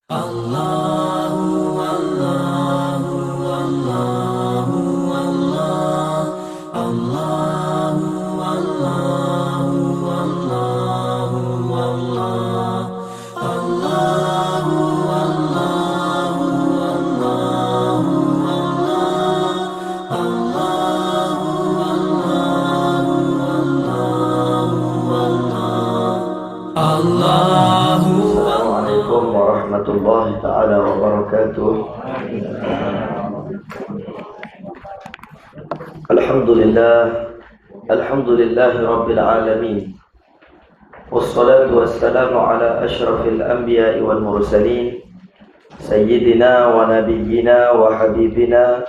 Allahu Allahu Allahu Allah Allahu Allahu Allahu Allah Allahu Allahu Allahu Allahu Allahu Allahu Assalamualaikum warahmatullahi taala wabarakatuh. Alhamdulillah rabbil alamin. Wassalatu wassalamu ala asyrafil anbiya'i wal mursalin sayyidina wa nabiyyina wa habibina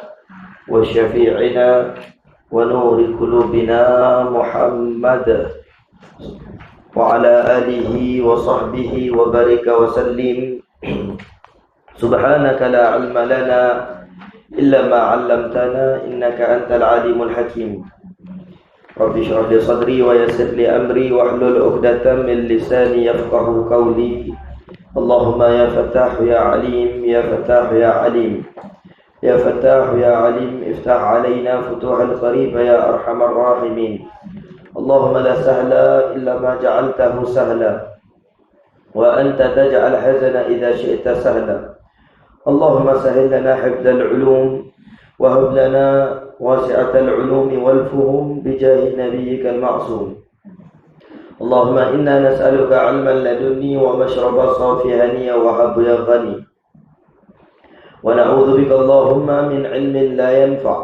wa syafi'ina wa nuri qulubina Muhammad wa ala alihi wa sahbihi wa barika wa sallim. Subhanaka la ilma lana illa ma 'allamtana innaka antal alimul hakim. Rabbi shrah li sadri wa yassir li amri wa hlul 'uqdatam min lisani yafqahu qawli. Allahumma ya Fattah ya Alim ya Fattah ya Alim ya Fattah ya Alim iftah alaina futuhal qarib ya arhamar rahimin. Allahumma la sahla illa ma ja'altahu sahla wa anta taj'al hazana idza syi'ta sahla. Allahumma sahhil lana hifdzal ulum wa hab lana wasi'atal ulumi wal fuhum bi jahi nabiyyikal ma'sum. Allahumma inna nas'aluka 'ilman ladunni wa mashraba safihani wa habu ya ghani. Wa na'udzu bika Allahumma min 'ilmin la yanfa'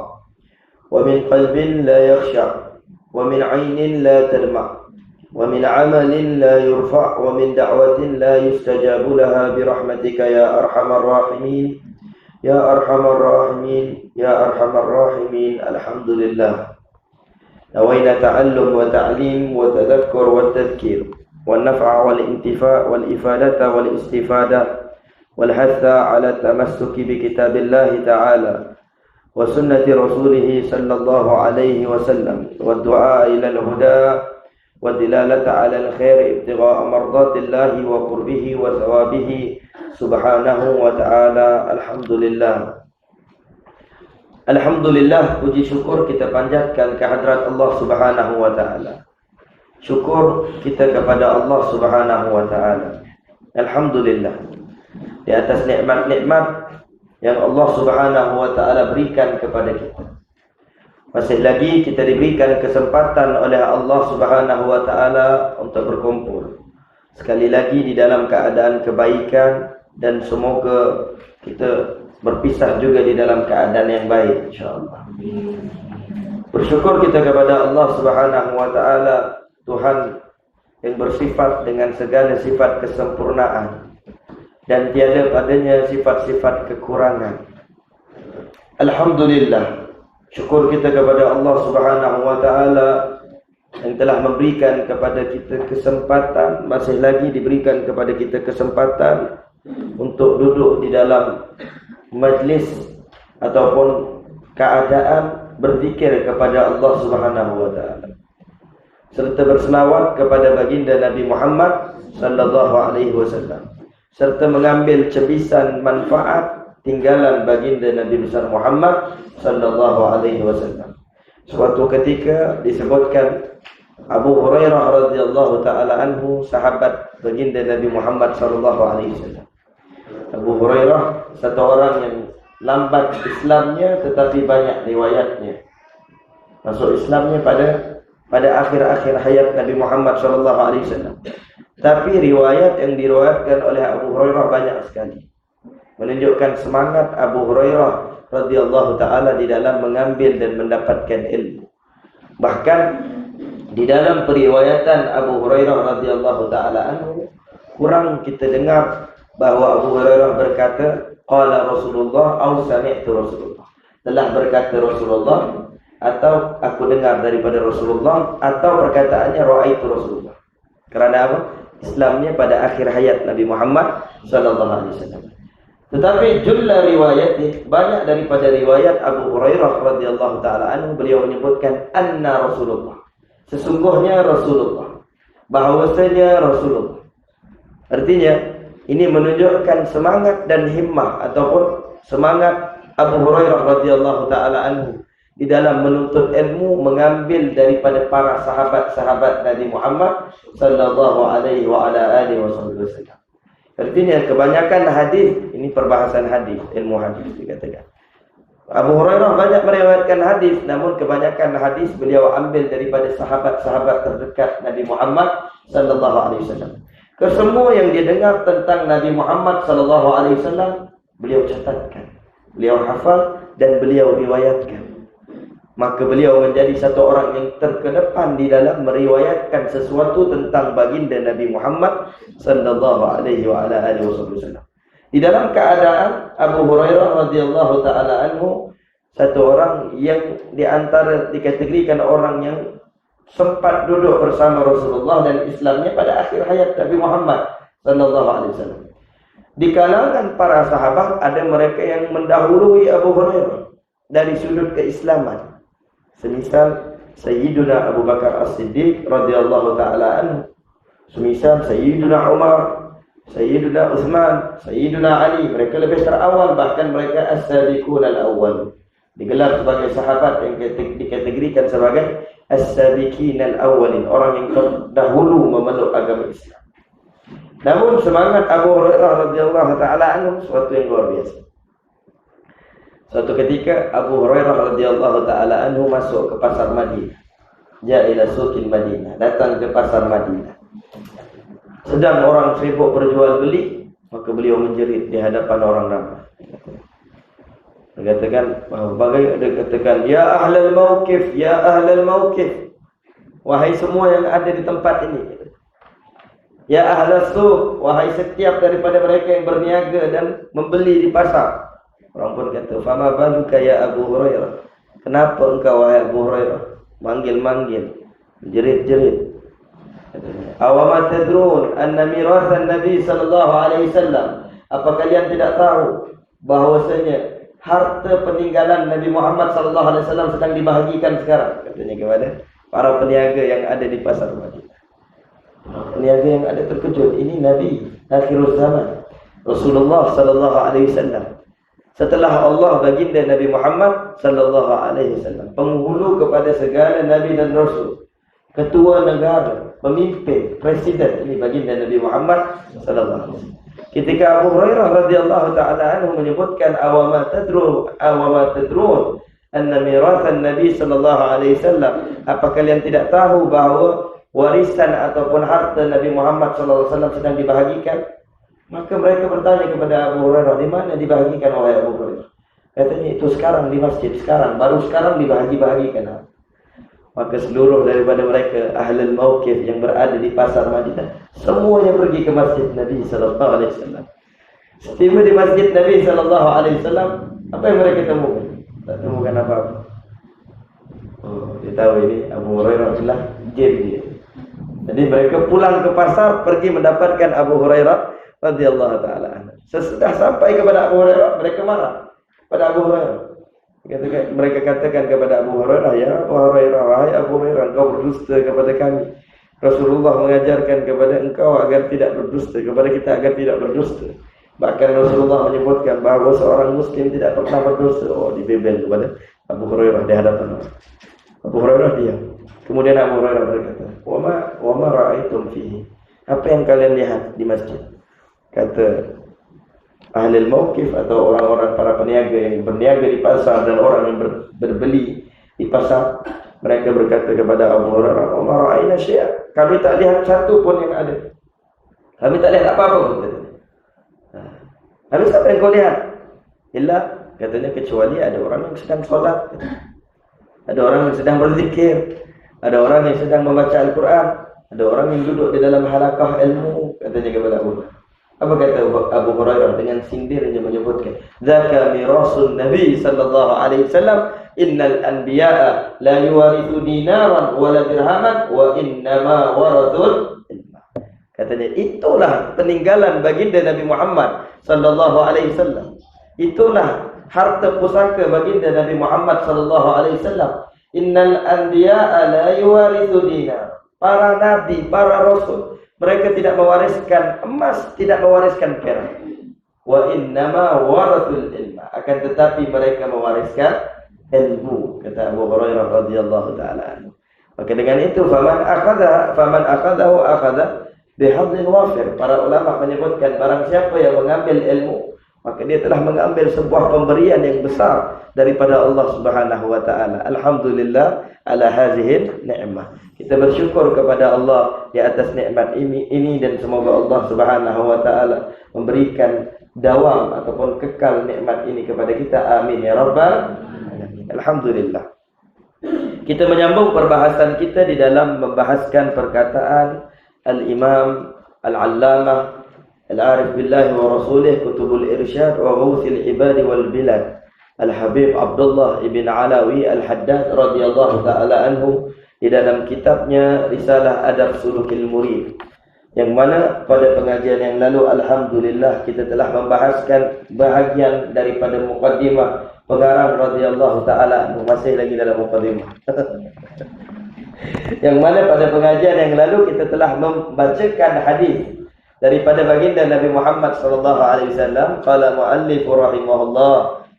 wa min qalbin la yakhsha' ومن عين لا تدمع ومن عمل لا يرفع ومن دعوة لا يستجاب لها برحمتك يا أرحم الراحمين يا أرحم الراحمين يا أرحم الراحمين. الحمد لله نوينا تعلم وتعليم وتذكر والتذكير والنفع والانتفاع والإفادة والاستفادة والحث على التمسك بكتاب الله تعالى وسنة رسوله صلى الله عليه وسلم والدعاء إلى الهدى والدلالة على الخير ابتغاء مرضات الله وقربه وثوابه سبحانه وتعالى. Alhamdulillah, puji syukur kita panjatkan kehadrat Allah Subhanahu wa taala. Syukur kita kepada Allah Subhanahu wa taala. Alhamdulillah, di atas nikmat-nikmat yang Allah Subhanahu wa taala berikan kepada kita. Masih lagi kita diberikan kesempatan oleh Allah Subhanahu wa taala untuk berkumpul sekali lagi di dalam keadaan kebaikan, dan semoga kita berpisah juga di dalam keadaan yang baik insyaallah. Bersyukur kita kepada Allah Subhanahu wa taala, Tuhan yang bersifat dengan segala sifat kesempurnaan dan tiada padanya sifat-sifat kekurangan. Alhamdulillah, syukur kita kepada Allah Subhanahu wa taala yang telah memberikan kepada kita kesempatan, masih lagi diberikan kepada kita kesempatan untuk duduk di dalam majlis ataupun keadaan berzikir kepada Allah Subhanahu wa taala, serta berselawat kepada baginda Nabi Muhammad sallallahu alaihi wasallam, serta mengambil cebisan manfaat tinggalan baginda Nabi besar Muhammad sallallahu alaihi wasallam. Suatu ketika disebutkan Abu Hurairah radhiyallahu taala anhu, sahabat baginda Nabi Muhammad sallallahu alaihi wasallam. Abu Hurairah satu orang yang lambat Islamnya tetapi banyak riwayatnya. Masuk Islamnya pada akhir-akhir hayat Nabi Muhammad sallallahu alaihi wasallam. Tapi riwayat yang diriwayatkan oleh Abu Hurairah banyak sekali, menunjukkan semangat Abu Hurairah radhiyallahu taala di dalam mengambil dan mendapatkan ilmu. Bahkan di dalam periwayatan Abu Hurairah radhiyallahu taala anhu, kurang kita dengar bahawa Abu Hurairah berkata qala Rasulullah atau sami'tu Rasulullah, telah berkata Rasulullah, atau aku dengar daripada Rasulullah, atau perkataannya ra'aitu Rasulullah. Kerana apa? Islamnya pada akhir hayat Nabi Muhammad sallallahu alaihi wasallam. Tetapi jumlah riwayat, banyak daripada riwayat Abu Hurairah radhiyallahu taala anhu, beliau menyebutkan anna Rasulullah, sesungguhnya Rasulullah, bahawasanya Rasulullah. Artinya Ini menunjukkan semangat dan himmah ataupun semangat Abu Hurairah radhiyallahu taala anhu di dalam menuntut ilmu, mengambil daripada para sahabat-sahabat Nabi Muhammad sallallahu alaihi wa ala alihi wasallam. Artinya kebanyakan hadis, ini perbahasan hadis, ilmu hadis dikatakan. Abu Hurairah banyak meriwayatkan hadis, namun kebanyakan hadis beliau ambil daripada sahabat-sahabat terdekat Nabi Muhammad sallallahu alaihi wasallam. Kesemua yang dia dengar tentang Nabi Muhammad sallallahu alaihi wasallam beliau catatkan, beliau hafal dan beliau riwayatkan. Maka beliau menjadi satu orang yang terkedepan di dalam meriwayatkan sesuatu tentang baginda Nabi Muhammad sallallahu alaihi wa ala alihi wasallam. Di dalam keadaan Abu Hurairah radhiyallahu taala anhu satu orang yang di antara dikategorikan orang yang sempat duduk bersama Rasulullah dan Islamnya pada akhir hayat Nabi Muhammad sallallahu alaihi wasallam. Di kalangan para sahabat ada mereka yang mendahului Abu Hurairah dari sudut keislaman. Semisal Sayyiduna Abu Bakar As-Siddiq radhiyallahu taala anhu, semisal Sayyiduna Umar, Sayyiduna Uthman, Sayyiduna Ali, mereka lebih terawal, bahkan mereka as-sabiqun al-awwal. Digelar sebagai sahabat yang dikategorikan sebagai as-sabiqin al-awwalin, orang yang terdahulu memeluk agama Islam. Namun semangat Abu Hurairah radhiyallahu taala anhu suatu yang luar biasa. Suatu ketika Abu Hurairah radhiyallahu taala anhu masuk ke pasar Madinah. Ja'a ila suqil Madinah, datang ke pasar Madinah. Sedang orang sibuk berjual beli, maka beliau menjerit di hadapan orang ramai. Dia katakan, ya ahlal mauqif, ya ahlal mauqif. Wahai semua yang ada di tempat ini. Ya ahlas suq, wahai setiap daripada mereka yang berniaga dan membeli di pasar. Orang pun kata, fama baluka ya Abu Hurairah. Kenapa engkau wahai Abu Hurairah manggil-manggil, jerit-jerit? Awama tadrun anna mirasan Nabi sallallahu alaihi wasallam. Apa kalian tidak tahu bahwasanya harta peninggalan Nabi Muhammad sallallahu alaihi wasallam sedang dibahagikan sekarang? Katanya kepada para peniaga yang ada di pasar Madinah. Peniaga yang ada terkejut, ini Nabi akhirul zaman, Rasulullah sallallahu alaihi wasallam. Setelah Allah baginda Nabi Muhammad sallallahu alaihi wasallam, penghulu kepada segala nabi dan rasul, ketua negara, pemimpin, presiden, ini baginda Nabi Muhammad sallallahu alaihi wasallam. Ketika Abu Hurairah radhiyallahu taala anhu menyebutkan awama tadrun anna mirasan Nabi sallallahu alaihi wasallam, apa kalian tidak tahu bahawa warisan ataupun harta Nabi Muhammad sallallahu alaihi wasallam sedang dibahagikan? Maka mereka bertanya kepada Abu Hurairah, di mana dibahagikan oleh Abu Hurairah? Katanya itu sekarang di masjid, baru sekarang dibahagi-bahagikan. Maka seluruh daripada mereka ahlul mauqif yang berada di pasar Madinah, semuanya pergi ke masjid Nabi sallallahu alaihi wasallam. Setiba di masjid Nabi sallallahu alaihi wasallam, apa yang mereka temukan? Tak temukan apa-apa. Oh, dia tahu ini Abu Hurairah adalah jin dia. Jadi mereka pulang ke pasar, pergi mendapatkan Abu Hurairah radhiyallahu taala anhu. Sesudah sampai kepada Abu Hurairah, mereka marah pada Abu Hurairah. Mereka katakan kepada Abu Hurairah, ya Abu Hurairah, wahai Abu Hurairah, engkau berdusta kepada kami. Rasulullah mengajarkan kepada engkau agar tidak berdusta, kepada kita agar tidak berdusta. Bahkan Rasulullah menyebutkan bahawa seorang muslim tidak pernah berdusta. Oh, dibebel kepada Abu Hurairah di hadapan Allah. Abu Hurairah diam. Kemudian Abu Hurairah berkata, wa ma ra'aitum fihi. Apa yang kalian lihat di masjid? Kata ahli mauqif atau orang-orang para peniaga yang berniaga di pasar dan orang yang berbeli di pasar, mereka berkata kepada Abu Hurairah, "Wa ma ra'ayna syai'a." Kami tak lihat satu pun yang ada. Kami tak lihat apa-apa pun katanya. Habis apa yang kau lihat? Illa, katanya, kecuali ada orang yang sedang solat, ada orang yang sedang berzikir, ada orang yang sedang membaca Al-Quran, ada orang yang duduk di dalam halaqah ilmu, katanya kepada Abu Hurairah. Apa kata Abu Hurairah dengan sindirnya menyebutkan, "Dzaka mirasun Nabi sallallahu alaihi wasallam, innal anbiya'a la yuwarithu dinaran wa la dirhaman wa innama warathul ilma." Katanya, itulah peninggalan baginda Nabi Muhammad sallallahu alaihi wasallam. Itulah harta pusaka baginda Nabi Muhammad sallallahu alaihi wasallam. Innal anbiya'a la yuwarithu dinar. Para nabi, para rasul, Mereka tidak mewariskan emas, tidak mewariskan perak. Wa innama warathul ilma. Akan tetapi mereka mewariskan ilmu, kata Abu Hurairah radhiyallahu taala. Maka dengan itu faman akhadahu akhadha bihadzin wafir. Para ulama menyebutkan barang siapa yang mengambil ilmu, maka dia telah mengambil sebuah pemberian yang besar daripada Allah Subhanahu wa taala. Alhamdulillah ala hadhihi ni'mah. Kita bersyukur kepada Allah di atas nikmat ini dan semoga Allah Subhanahu wa taala memberikan dawam ataupun kekal nikmat ini kepada kita. Amin ya rabbal alamin. Alhamdulillah. Kita menyambung perbahasan kita di dalam membahaskan perkataan Al-Imam Al-Allamah Al-Arif Billahi wa Rasulih Kutubul Irsyad wa Ghawthil Ibadi wal Bilad Al-Habib Abdullah ibn Alawi Al-Haddad radhiyallahu ta'ala anhu di dalam kitabnya Risalah Adab Sulukil Murid, yang mana pada pengajian yang lalu alhamdulillah kita telah membahaskan bahagian daripada muqaddimah pengarang radhiyallahu ta'ala anhu, masih lagi dalam muqaddimah. Yang mana pada pengajian yang lalu kita telah membacakan hadis daripada baginda Nabi Muhammad sallallahu alaihi wasallam. Qala muallif rahimahullah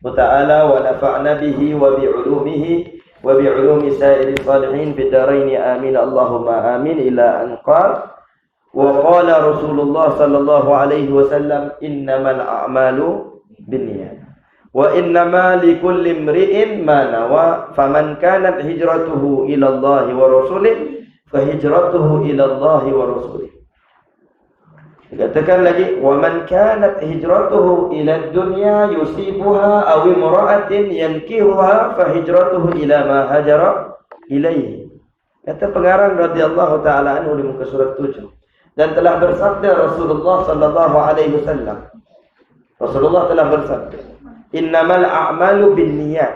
ta'ala wa nafa'na bihi wa bi'ulumihi wa bi'ulumi sa'iri salihin fid dharain amin Allahumma amin ila an qala wa qala Rasulullah sallallahu alaihi wasallam innamal a'malu binniyat wa innama likulli imri'in ma nawa faman kanat hijratuhu ila Allah wa rasulih fa hijratuhu ila Allah wa rasulih. Dikatakan lagi wa man kanat hijratuhu ila dunya yusibuha aw imra'atin yankihuha fa hijratuhu ila ma hajara ilaihi. Kata pengarang radhiyallahu taala anhu di muka surat 7, dan telah bersabda Rasulullah sallallahu alaihi wasallam. Rasulullah telah bersabda, innamal a'malu binniyat.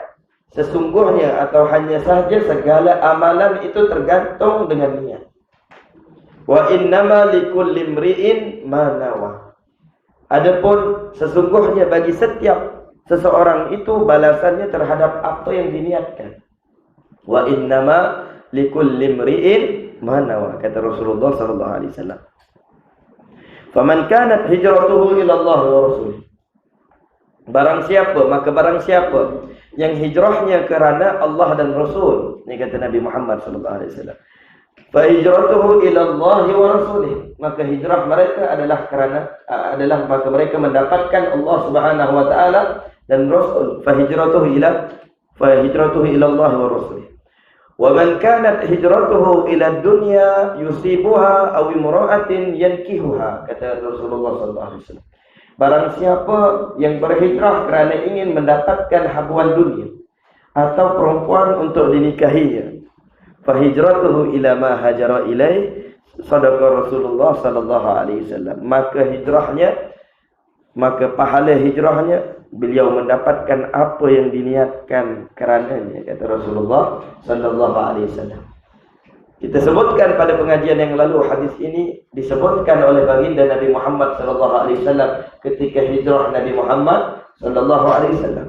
Sesungguhnya atau hanya sahaja segala amalan itu tergantung dengan niat. Wa innama likulli imri'in ma nawa. Adapun sesungguhnya bagi setiap seseorang itu balasannya terhadap apa yang diniatkan. Wa innama likulli imri'in ma nawa, kata Rasulullah sallallahu alaihi wasallam. Faman kanat hijratuhu ila Allah wa rasulih. Barang siapa yang hijrahnya kerana Allah dan Rasul, ini kata Nabi Muhammad sallallahu alaihi wasallam. Fa hijratuhu ila Allah wa rasulih, maka hijrah mereka adalah maka mereka mendapatkan Allah Subhanahu wa taala dan Rasul. Fa hijratuhu ila Allah wa rasulih. Wa man kanat hijratuhu ila dunya yusibuha aw imra'atin yankihuha, kata Rasulullah sallallahu alaihi wasallam. Barang siapa yang berhijrah kerana ingin mendapatkan habuan dunia atau perempuan untuk dinikahinya, fa hijratuhu ila ma hajara ilaih, sadaqa Rasulullah sallallahu alaihi wasallam. Maka pahala hijrahnya beliau mendapatkan apa yang diniatkan kerananya, kata Rasulullah sallallahu alaihi wasallam. Kita sebutkan pada pengajian yang lalu, hadis ini disebutkan oleh baginda Nabi Muhammad sallallahu alaihi wasallam ketika hijrah Nabi Muhammad sallallahu alaihi wasallam.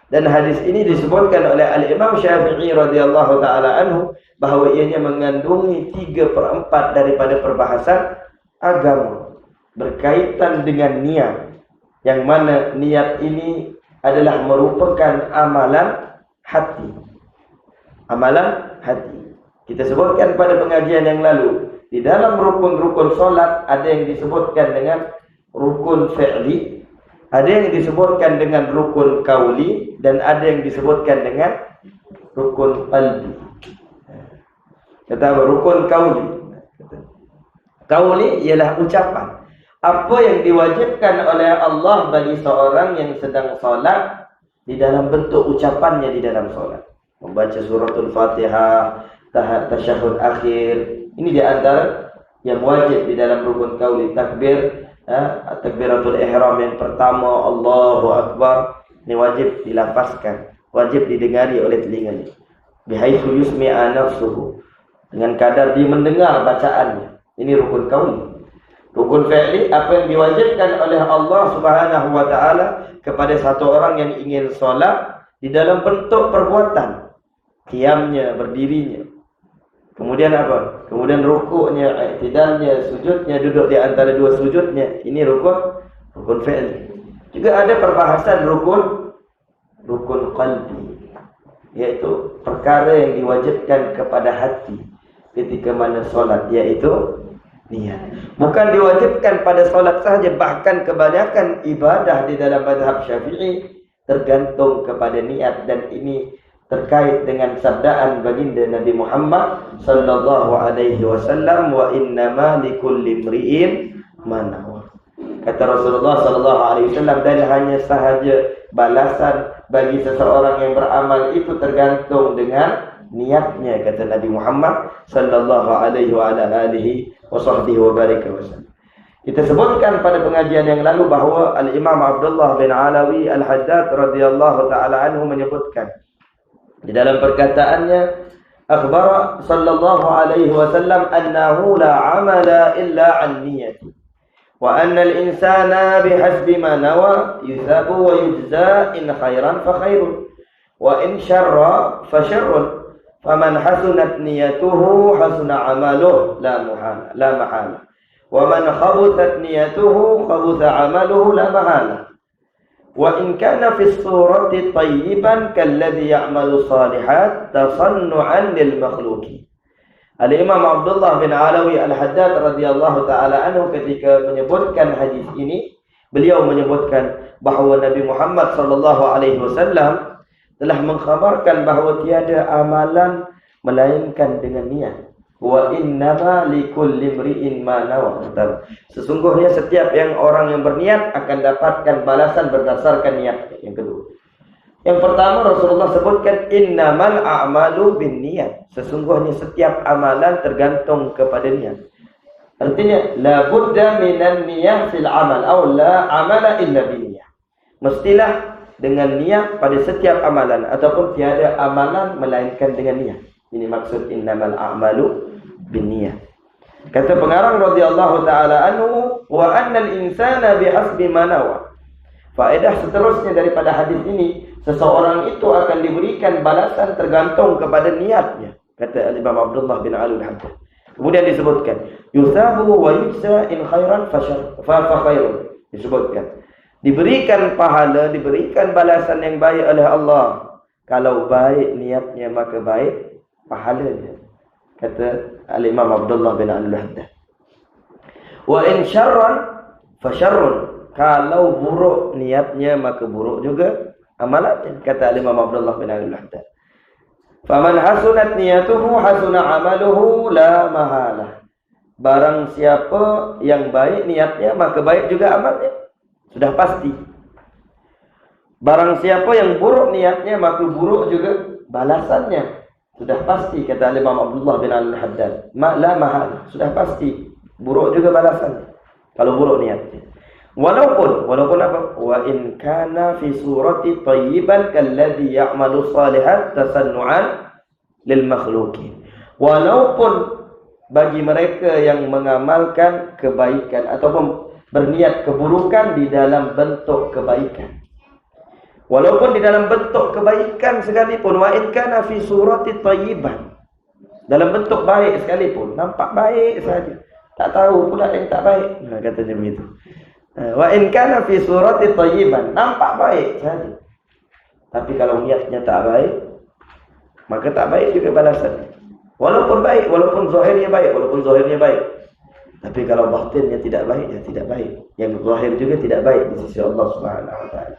Dan hadis ini disebutkan oleh Al-Imam Syafi'i radhiyallahu taala anhu bahawa ianya mengandungi 3/4 daripada perbahasan agama berkaitan dengan niat, yang mana niat ini adalah merupakan amalan hati. Amalan hati. Kita sebutkan pada pengajian yang lalu, di dalam rukun-rukun solat ada yang disebutkan dengan rukun fi'li, ada yang disebutkan dengan rukun kauli, dan ada yang disebutkan dengan rukun qalbi. Kata rukun kauli. Kauli ialah ucapan. Apa yang diwajibkan oleh Allah bagi seorang yang sedang solat di dalam bentuk ucapannya di dalam solat. Membaca suratul Fatihah, tasyahud akhir, ini di antara yang wajib di dalam rukun kauli. Takbiratul ihram yang pertama, Allahu Akbar, ini wajib dilafazkan, wajib didengari oleh telinganya. Bihaitsu yusmi'a nafsuhu, dengan kadar dia mendengar bacaannya. Ini rukun kauli. Rukun fi'li, apa yang diwajibkan oleh Allah Subhanahu wa taala kepada satu orang yang ingin solat di dalam bentuk perbuatan, qiyamnya, berdirinya. Kemudian apa? Kemudian rukuknya, i'tidalnya, sujudnya, duduk di antara dua sujudnya. Ini rukun fi'li. Juga ada perbahasan rukun qalbi, yaitu perkara yang diwajibkan kepada hati ketika mana solat, yaitu niat. Bukan diwajibkan pada solat sahaja, bahkan kebanyakan ibadah di dalam mazhab Syafi'i tergantung kepada niat, dan ini terkait dengan sabdaan baginda Nabi Muhammad sallallahu alaihi wasallam, wa innama likulli imri'in ma nawa. Kata Rasulullah sallallahu alaihi wasallam, dan hanya sahaja balasan bagi seseorang yang beramal itu tergantung dengan niatnya, kata Nabi Muhammad sallallahu alaihi wa ala alihi wasahbihi wa baraka wasallam. Kita sebutkan pada pengajian yang lalu bahawa Al-Imam Abdullah bin Alawi Al-Haddad radhiyallahu taala anhu menyebutkan di dalam perkataannya, akhbara sallallahu alaihi wasallam annahu la amala illa an niyati, wa anna al-insana bihasbi ma nawa yusabu wa yujza, in khairan fa khairun wa in syarra fa syarrun, faman hasunat niyatuhu hasuna amaluhu la mahala, wa man khabuthat niyatuhu khabutha amaluhu la mahala, wa in kana fi surati tayyiban kalladhi ya'malu salihat tasannu'an lil makhluqin. Al-Imam Abdullah bin Alawi Al-Haddad radhiyallahu taala anhu ketika menyebutkan hadis ini, beliau menyebutkan bahawa Nabi Muhammad sallallahu alaihi wasallam telah mengkhabarkan bahawa tiada amalan melainkan dengan niat. Wa innama likulli imri'in ma nawa. Sesungguhnya setiap orang yang berniat akan dapatkan balasan berdasarkan niat. Yang kedua, yang pertama Rasulullah sebutkan innamal a'malu binniyat. Sesungguhnya setiap amalan tergantung kepada niat. Artinya la budda minan niyah fil amal, atau la amala illa binniyah. Mestilah dengan niat pada setiap amalan, ataupun tiada amalan melainkan dengan niat. Ini maksud innamal a'malu binniyah. Kata pengarang radhiyallahu taala anhu, wa annal insana bihasbi ma nawa. Faedah seterusnya daripada hadis ini, seseorang itu akan diberikan balasan tergantung kepada niatnya, kata Imam Abdullah bin Ali Al-Haddad. Kemudian disebutkan yusabu wa yujza in khairan fa khairun. Disebutkan diberikan pahala, diberikan balasan yang baik oleh Allah. Kalau baik niatnya maka baik pahalanya, kata Al-Imam Abdullah bin Al-Haddad. Wa in syarran fa syarrun. Kalau buruk niatnya maka buruk juga amalannya, kata Al-Imam Abdullah bin Al-Haddad. Faman hasunat niyatuhu hasuna amaluhu la mahalah. Barang siapa yang baik niatnya maka baik juga amalnya, sudah pasti. Barang siapa yang buruk niatnya maka buruk juga balasannya, sudah pasti, kata Imam Abdullah bin Al-Haddad. La mahal, sudah pasti buruk juga balasannya kalau buruk niatnya. Walaupun apa? Wa in kana fi surati tayyiban kalladhi ya'malu salihat tasannu'an lil makhluqin. Walaupun bagi mereka yang mengamalkan kebaikan ataupun berniat keburukan di dalam bentuk kebaikan. Walaupun di dalam bentuk kebaikan sekalipun, wa in kana fi surati tayyiban, dalam bentuk baik sekalipun, nampak baik saja, tak tahu pula yang tak baik. Nah, katanya begitu. Wa in kana fi surati tayyiban, nampak baik saja, tapi kalau niatnya tak baik, maka tak baik juga balasannya. Walaupun baik, walaupun zahirnya baik, tapi kalau batinnya tidak baik, ya tidak baik. Yang zahir juga tidak baik di sisi Allah Subhanahu wa taala.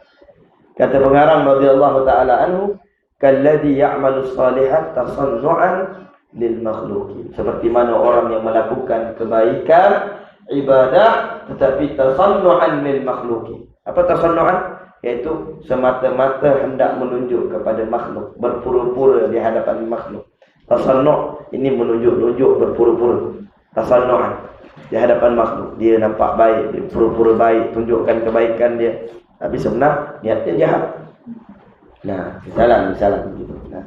Kata pengarang radhiyallahu taala anhu, kalladhi ya'malu salihat tasannu'an lil makhluqin. Seperti mana orang yang melakukan kebaikan, ibadah, tetapi tasannu'an lil makhluqin. Apa tasannu'an? Yaitu semata-mata hendak menunjuk kepada makhluk, berpura-pura di hadapan makhluk. Tasannu' ini menunjuk-nunjuk, berpura-pura. Tasannu'an di hadapan makhluk, dia nampak baik, dia pura-pura baik, tunjukkan kebaikan dia, tapi sebenarnya niatnya jahat. Nah, misalnya begitu. Nah,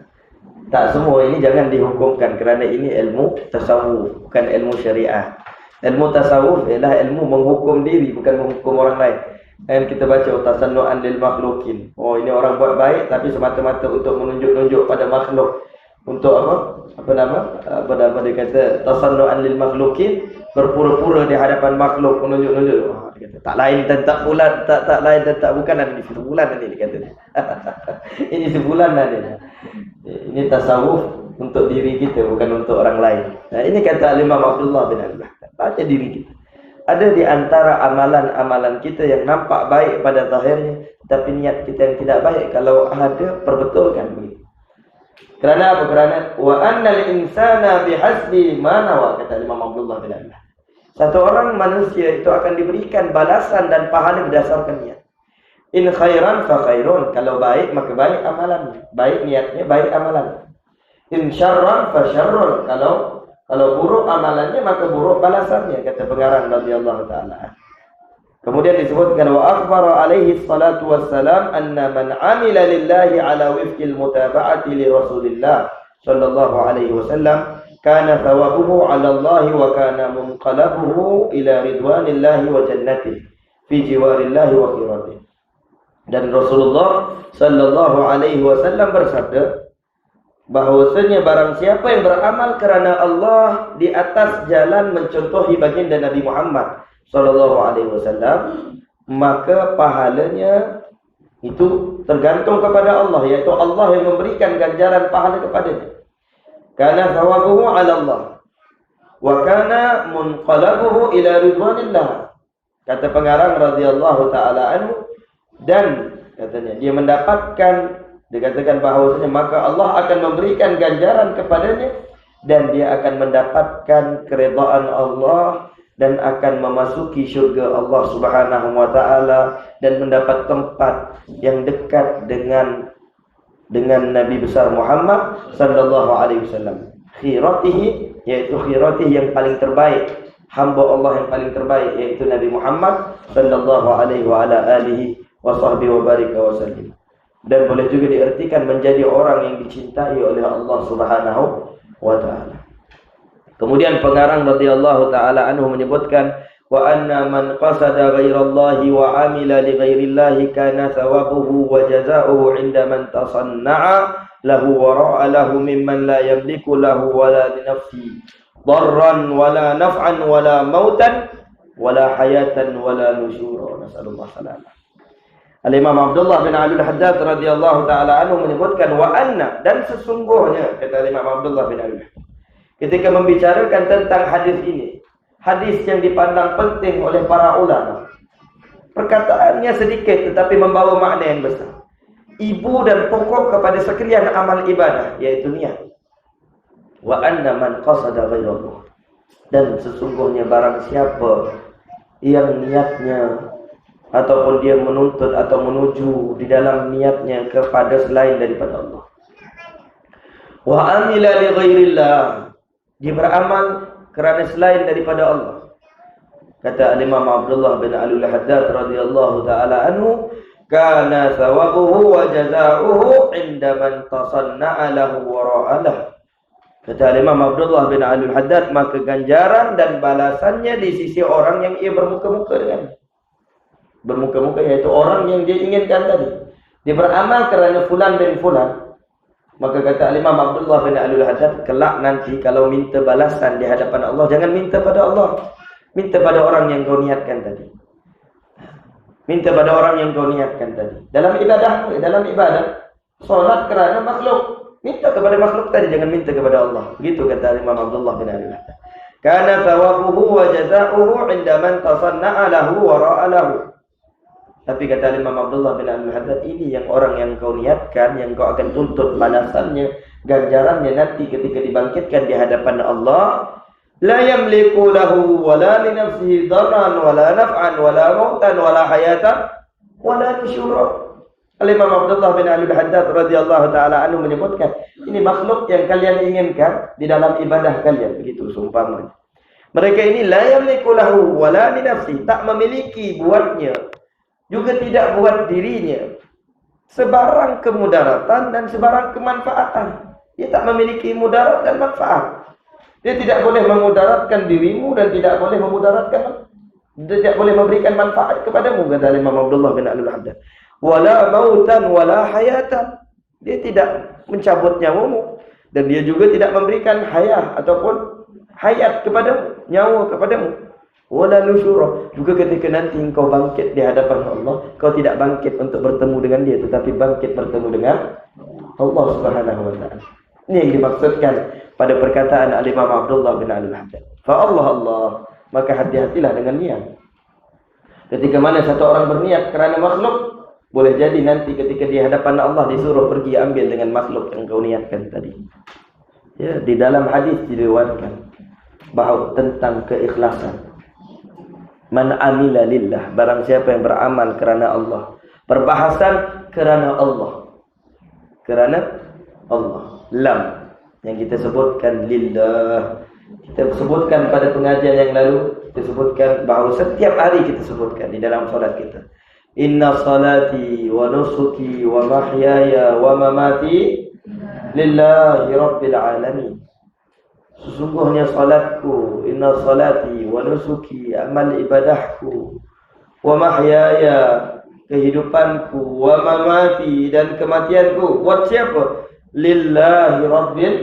tak semua ini jangan dihukumkan, kerana ini ilmu tasawuf, bukan ilmu syariah. Ilmu tasawuf ialah ilmu menghukum diri, bukan menghukum orang lain. Dan kita baca tasannu'an lil makhluqin. Oh, ini orang buat baik tapi semata-mata untuk menunjuk-nunjuk pada makhluk. Untuk apa? Apa nama dia kata, tasannu'an lil makhlukin, berpura-pura di hadapan makhluk, menunjuk-nunjuk. Dia kata tak lain dan tak bulan, tak lain dan tak bukan, ada di sebulan nanti dia kata. Ini sebulan nanti. Ini tasawuf untuk diri kita, bukan untuk orang lain. Nah, ini kata Imam Abdullah bin Al-Bahd. Baca diri kita. Ada di antara amalan-amalan kita yang nampak baik pada zahirnya, tapi niat kita yang tidak baik. Kalau ada, perbetulkan begitu. Kerana apa? Kerana wa annal insana bihasbi ma nawa, kata Imam Abdullah bin Al-Bahd. Satu orang manusia itu akan diberikan balasan dan pahala berdasarkan niat. In khairan fa khairun, kalau baik maka baik amalannya, baik niatnya, baik amalannya. In syarran fa syarrun, kalau buruk amalannya maka buruk balasannya, kata pengarang radhiyallahu taala. Kemudian disebutkan wa akhbara alaihi salatu wassalam anna man amila lillahi ala wifqil mutaba'ati li Rasulillah sallallahu alaihi wasallam kana thawabuhu ala Allah wa kana munqalabuhu ila ridwanillahi wa jannatihi fi jiwarillahi wa khiratihi. Dan Rasulullah sallallahu alaihi wasallam bersabda bahwasanya barang siapa yang beramal kerana Allah di atas jalan mencontohi baginda Nabi Muhammad sallallahu alaihi wasallam, maka pahalanya itu tergantung kepada Allah, yaitu Allah yang memberikan ganjaran pahala kepadanya. Kana thawabuhu 'ala Allah wa kana munqalabuhu ila ridwanillah. Kata pengarang radhiyallahu taala anhu, dan katanya dia mendapatkan, dikatakan bahawasanya maka Allah akan memberikan ganjaran kepadanya dan dia akan mendapatkan keredaan Allah dan akan memasuki syurga Allah Subhanahu wa taala dan mendapat tempat yang dekat dengan Nabi besar Muhammad sallallahu alaihi wasallam. Khiratihi, yaitu khiratih yang paling terbaik, hamba Allah yang paling terbaik, yaitu Nabi Muhammad sallallahu alaihi wa ala alihi wa sahbihi wa barika wa sallim. Dan boleh juga diartikan menjadi orang yang dicintai oleh Allah Subhanahu wa taala. Kemudian pengarang radhiyallahu taala anhu menyebutkan wa anna man qasada ghairallahi wa amila li ghairillahi kana thawabuhu wa jazaohu 'inda man tasanna'a lahu wa ra'a lahu mimman la yamliku lahu wala li nafsi darran wala naf'an wala mautan wala hayatan wala nusyura. Nasallallahu salamah. Al-Imam Abdullah bin Alul Haddad radhiyallahu taala anhu menyebutkan wa anna, dan sesungguhnya, kata Imam Abdullah bin Alul Haddad, ketika membicarakan tentang hadis ini, hadis yang dipandang penting oleh para ulama, perkataannya sedikit tetapi membawa makna yang besar. Ibu dan pokok kepada sekalian amal ibadah, yaitu niat. Wa anna man qasada ghairallah, dan sesungguhnya barang siapa yang niatnya ataupun dia menuntut atau menuju di dalam niatnya kepada selain daripada Allah. Wa amila li ghairillah, dia beramal kerana selain daripada Allah. Kata Imam Abdullah bin Alul Haddad radhiyallahu taala anhu, kana thawabuhu wa jazaohu 'inda man tasanna'a lahu wa ra'alah. Kata Imam Abdullah bin Alul Haddad, maka ganjaran dan balasannya di sisi orang yang ia bermuka-muka dengannya. Bermuka-muka, yaitu orang yang dia inginkan tadi. Dia beramal kerana fulan bin fulan. Maka kata Imam Abdullah bin Alul Haddad, kelak nanti kalau minta balasan di hadapan Allah, jangan minta pada Allah, minta pada orang yang kau niatkan tadi. Minta pada orang yang kau niatkan tadi. Dalam ibadah, solat kerana makhluk, minta kepada makhluk tadi, jangan minta kepada Allah. Begitu kata Imam Abdullah bin Alul Haddad. Kana thawabuhu wa jazaohu 'inda man tasanna'a lahu wa ra'a lahu. Tapi kata Imam Abdullah bin Alul Haddad, ini yang orang yang kau niatkan, yang kau akan tuntut balasannya, ganjarannya nanti ketika dibangkitkan di hadapan Allah. La yamliku lahu wala li nafsihi darran wala naf'an wala mautan wala hayatan wala nusyura. Imam Abdullah bin Alul Haddad radhiyallahu taala anhu menyebutkan, ini makhluk yang kalian inginkan di dalam ibadah kalian, begitu seumpamanya. Mereka ini la yamliku lahu wala li nafsihi, tak memiliki buatnya, juga tidak buat dirinya sebarang kemudaratan dan sebarang kemanfaatan. Dia tak memiliki mudarat dan manfaat. Dia tidak boleh memudaratkan dirimu dan tidak boleh tidak boleh memberikan manfaat kepadamu, kata Imam Abdullah bin Alul Haddad. Wala mautan wala hayatan, dia tidak mencabut nyawamu Dan dia juga tidak memberikan hayah ataupun hayat kepadamu, nyawa kepadamu. Wala nusyura, juga ketika nanti engkau bangkit di hadapan Allah, kau tidak bangkit untuk bertemu dengan dia, tetapi bangkit bertemu dengan Allah Subhanahu wa taala. Ini yang dimaksudkan pada perkataan Al-Imam Abdullah bin Al-Haddad. Fa Allah, maka hati-hatilah dengan niat. Ketika mana satu orang berniat kerana makhluk, boleh jadi nanti ketika di hadapan Allah disuruh pergi ambil dengan makhluk yang kau niatkan tadi. Ya, di dalam hadis diriwayatkan bahawa tentang keikhlasan. Man amila lillah, barang siapa yang beramal kerana Allah. Perbahasan kerana Allah. Kerana Allah. Lam yang kita sebutkan lillah. Kita sebutkan pada pengajian yang lalu, kita sebutkan bahawa setiap hari kita sebutkan di dalam solat kita. Inna salati wa nusuki wa mahyaya wa mamati lillahi rabbil alamin. Sesungguhnya salatku, inna salati wa nusuki, amal ibadahku, wa mahyaya, kehidupanku, wa mamati, dan kematianku, buat siapa? Lillahi rabbil alamin.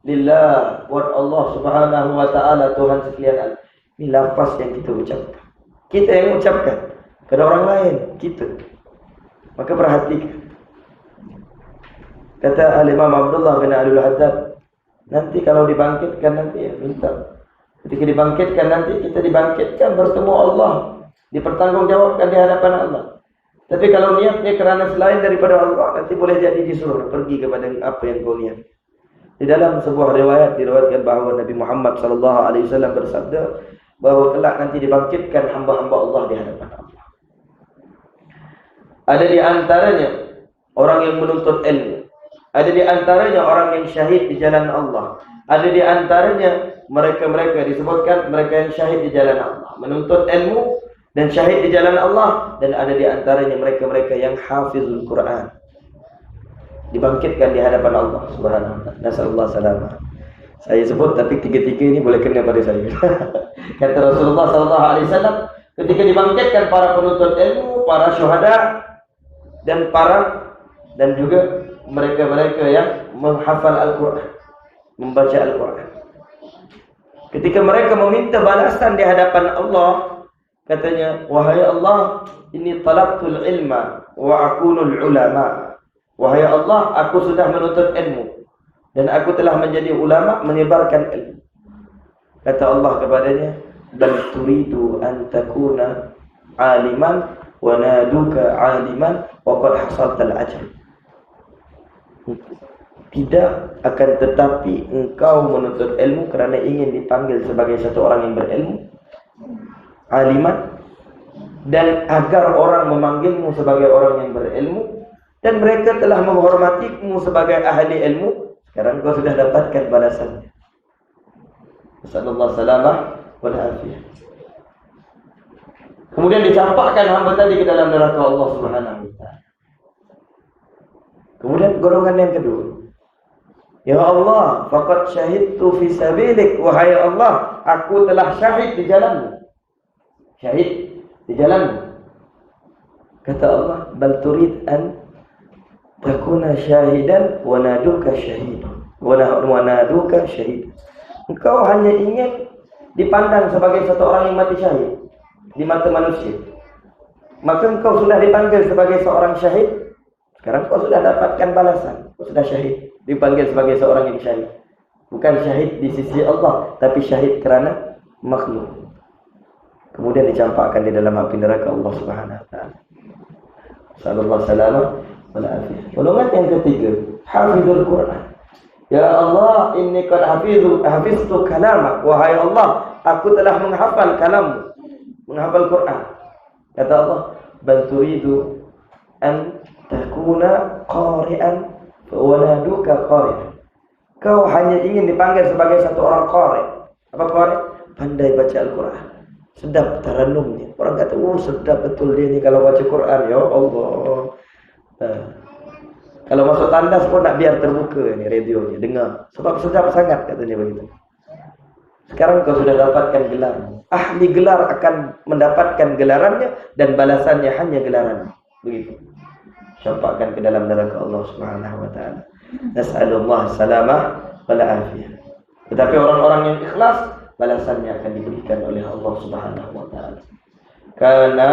Lillah, buat Allah Subhanahu wa taala, Tuhan sekalian alam. Ini lafaz yang kita ucapkan. Kita yang ucapkan, kepada orang lain kita. Maka perhatikan. Kata Al-Imam Abdullah bin Al-Haddad, nanti kalau dibangkitkan nanti ya, minta. Ketika dibangkitkan nanti, kita dibangkitkan bertemu Allah, dipertanggungjawabkan di hadapan Allah. Tapi kalau niatnya kerana selain daripada Allah, nanti boleh jadi disuruh pergi kepada apa yang kau niat. Di dalam sebuah riwayat diriwayatkan bahawa Nabi Muhammad SAW bersabda bahawa kelak nanti dibangkitkan hamba-hamba Allah di hadapan Allah. Ada di antaranya orang yang menuntut ilmu. Ada di antaranya orang yang syahid di jalan Allah. Ada di antaranya mereka-mereka disebutkan mereka yang syahid di jalan Allah, menuntut ilmu dan syahid di jalan Allah. Dan ada di antaranya mereka-mereka yang hafizul Quran, dibangkitkan di hadapan Allah Subhanahu wa taala. Nasallallahu salamah. Saya sebut tapi tiga-tiga ini boleh kena pada saya. Kata Rasulullah sallallahu alaihi wasallam, ketika dibangkitkan para penuntut ilmu, para syuhada dan juga mereka-mereka yang menghafal Al-Quran, membaca Al-Quran. Ketika mereka meminta balasan di hadapan Allah, katanya, wahai Allah, inni talabtul ilma wa akunul ulama. Wahai Allah, aku sudah menuntut ilmu dan aku telah menjadi ulama, menyebarkan ilmu. Kata Allah kepadanya, bal turidu an takuna aliman wa naduka aliman wa qad hasaltal ajr. Tidak, akan tetapi engkau menuntut ilmu kerana ingin dipanggil sebagai satu orang yang berilmu, aliman, dan agar orang memanggilmu sebagai orang yang berilmu, dan mereka telah menghormatimu sebagai ahli ilmu. Sekarang kau sudah dapatkan balasannya. Sallallahu salamah wal afiyah. Kemudian dicampakkan hamba tadi ke dalam neraka Allah Subhanahu wa taala. Kemudian golongan yang kedua, ya Allah, faqad syahidtu fi sabilik, wahai Allah, aku telah syahid di jalanmu. Syahid di jalanmu. Kata Allah, bal turid an takuna syahidan wa naduka syahid. Wa naduka syahid. Engkau hanya ingin dipandang sebagai satu orang yang mati syahid di mata manusia. Maka engkau sudah dipanggil sebagai seorang syahid. Sekarang kau sudah dapatkan balasan. Kau sudah syahid, dipanggil sebagai seorang yang syahid. Bukan syahid di sisi Allah, tapi syahid kerana makhluk. Kemudian dicampakkan di dalam api neraka Allah Subhanahu wa taala. Sallallahu salamah wal afiyah. Golongan yang ketiga, hafizul Quran. Ya Allah, inni qad hafiztu kalamak. Wahai Allah, aku telah menghafal kalammu, menghafal Quran. Kata Allah, bal turidu an takuna qari'an wa naduka qari'. Kau hanya ingin dipanggil sebagai satu orang qari'. Apa qari'? Pandai baca Al-Quran. Sedap taranumnya. Orang kata, oh sedap betul dia ni kalau baca Quran. Ya Allah. Kalau masuk tandas pun nak biar terbuka ni radionya, dengar. Sebab sedap sangat katanya begitu. Sekarang kau sudah dapatkan gelar. Ahli gelar akan mendapatkan gelarannya dan balasannya hanya gelarannya. Begitu. Campakkan ke dalam neraka Allah Subhanahu wa taala. Nas'alullah salamah wal afiyah. Tetapi orang-orang yang ikhlas, balasannya akan diberikan oleh Allah Subhanahu wa taala. Kana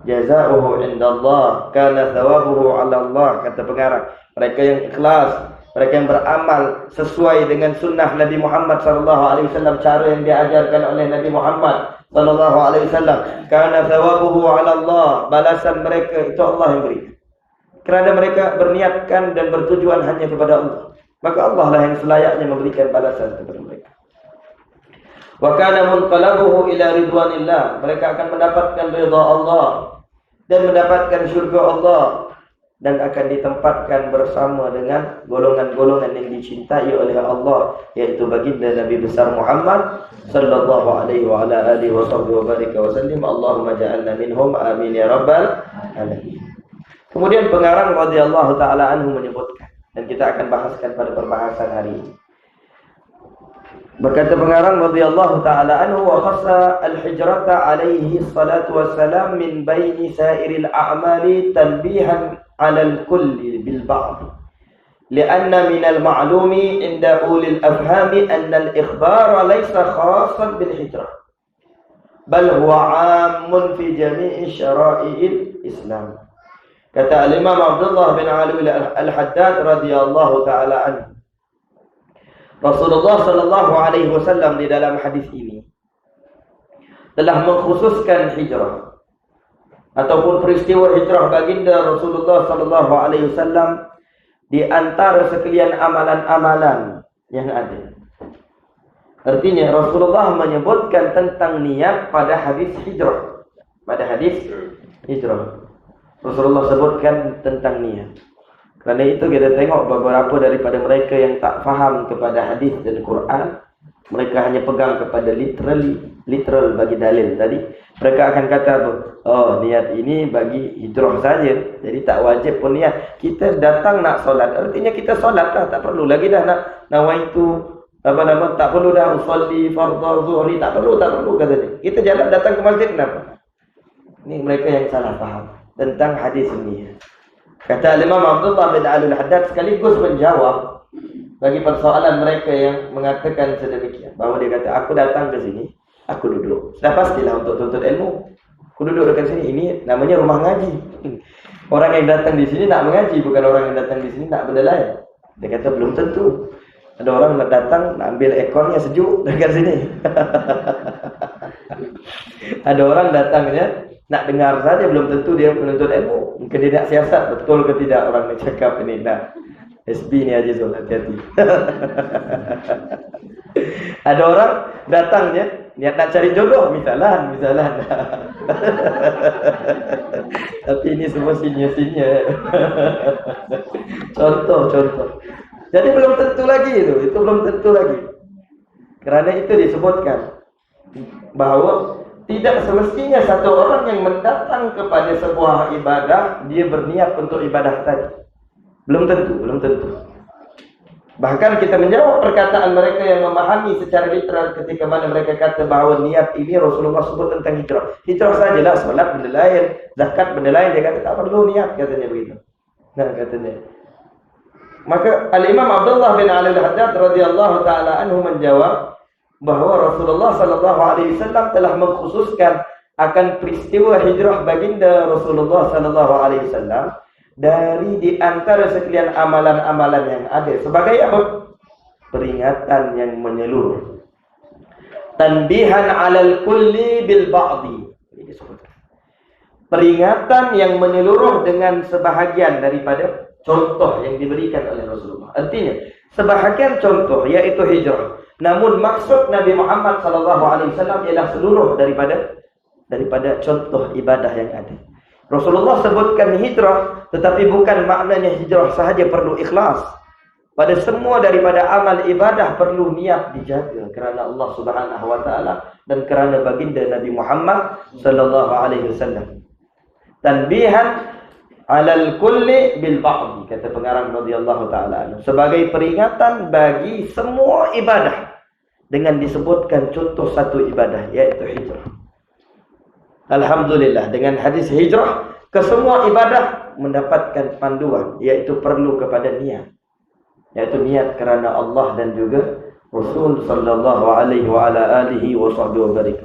jazaohu indallah, kana thawabuhu 'ala Allah, kata pengarang. Mereka yang ikhlas, mereka yang beramal sesuai dengan sunnah Nabi Muhammad sallallahu alaihi wasallam, cara yang diajarkan oleh Nabi Muhammad sallallahu alaihi wasallam, kana thawabuhu 'ala Allah, balasan mereka itu Allah yang beri. Kerana mereka berniatkan dan bertujuan hanya kepada Allah, maka Allah lah yang selayaknya memberikan balasan kepada mereka. Wa kana munqalabuhu ila ridwanillah, mereka akan mendapatkan ridha Allah dan mendapatkan syurga Allah, dan akan ditempatkan bersama dengan golongan-golongan yang dicintai oleh Allah, yaitu baginda Nabi besar Muhammad sallallahu alaihi wa ala alihi wa sahbihi wa baraka wa sallim. Allahumma ja'alna minhum, amin ya rabbal alamin. Kemudian pengarang radhiyallahu taala anhu menyebutkan, dan kita akan bahaskan pada perbahasan hari ini. Berkata pengarang radhiyallahu taala anhu, wa khassa al-hijrata alaihi salatu wassalam min baini sairil a'mali tanbihan 'ala al-kulli bil ba'd. Lianna min al-ma'lumi 'inda ulil afhami anna al-ikhbara laysa khassan bil hijrah, bal huwa 'ammun fi jami'i syara'i'il Islam. Kata Al-Imam Abdullah bin Ali Al-Haddad radhiyallahu taala anhu, Rasulullah sallallahu alaihi wasallam di dalam hadis ini telah mengkhususkan hijrah ataupun peristiwa hijrah baginda Rasulullah sallallahu alaihi wasallam di antara sekalian amalan-amalan yang ada. Artinya Rasulullah menyebutkan tentang niat pada hadis hijrah. Pada hadis hijrah Rasulullah sebutkan tentang niat. Kerana itu kita tengok beberapa daripada mereka yang tak faham kepada hadis dan Quran, mereka hanya pegang kepada literal bagi dalil tadi. Mereka akan kata, oh niat ini bagi hijrah saja, jadi tak wajib pun niat. Kita datang nak solat, artinya kita solat dah, tak perlu lagi dah nak nawaitu tak perlu dah usolli fardhu zuhri, tak perlu katanya. Kita jalan datang ke masjid, kenapa? Ini mereka yang salah faham tentang hadis ini. Kata Imam Abdullah bin Ali Al-Haddad sekaligus menjawab bagi persoalan mereka yang mengatakan sedemikian, bahawa dia kata, aku datang ke sini, aku duduk. Sudah pastilah untuk tuntut ilmu. Aku duduk dekat sini, ini namanya rumah ngaji. Orang yang datang di sini nak mengaji, bukan orang yang datang di sini nak benda lain. Dia kata belum tentu. Ada orang nak datang nak ambil ekornya sejuk dekat sini. Ada orang datangnya nak dengar saja, belum tentu dia penuntut ilmu. Mungkin dia nak siasat, betul ke tidak orang yang cakap ini. Nah, SB ni aja Zul, hati-hati. Ada orang datangnya niat nak cari jodoh, misalan. Tapi ini semua senior. Contoh. Jadi belum tentu lagi itu belum tentu lagi. Kerana itu disebutkan bahawa tidak semestinya satu orang yang mendatang kepada sebuah ibadah dia berniat untuk ibadah tadi. Belum tentu. Bahkan kita menjawab perkataan mereka yang memahami secara literal ketika mana mereka kata bahawa niat ini Rasulullah sebut tentang hijrah. Hijrah sajalah, solat benda lain, zakat benda lain, dia kata tak perlu niat, katanya begitu. Nah, katanya. Maka Al-Imam Abdullah bin Ali Al-Haddad radhiyallahu taala anhu menjawab bahawa Rasulullah sallallahu alaihi wasallam telah mengkhususkan akan peristiwa hijrah baginda Rasulullah sallallahu alaihi wasallam dari di antara sekalian amalan-amalan yang ada sebagai apa? Peringatan yang menyeluruh. Tanbihan 'alal kulli bil ba'di. Ini disebutkan. Peringatan yang menyeluruh dengan sebahagian daripada contoh yang diberikan oleh Rasulullah. Artinya, sebahagian contoh yaitu hijrah. Namun maksud Nabi Muhammad sallallahu alaihi wasallam ialah seluruh daripada contoh ibadah yang ada. Rasulullah sebutkan hijrah, tetapi bukan maknanya hijrah sahaja perlu ikhlas. Pada semua daripada amal ibadah perlu niat dijaga kerana Allah Subhanahu wa taala dan kerana baginda Nabi Muhammad sallallahu alaihi wasallam. Tanbihan 'alal kulli bil ba'd, kata pengarang radhiyallahu taala anhu, sebagai peringatan bagi semua ibadah dengan disebutkan contoh satu ibadah iaitu hijrah. Alhamdulillah, dengan hadis hijrah ke semua ibadah mendapatkan panduan iaitu perlu kepada niat. yaitu niat kerana Allah dan juga Rasul sallallahu alaihi wa ala alihi wa sahbihi wa barik.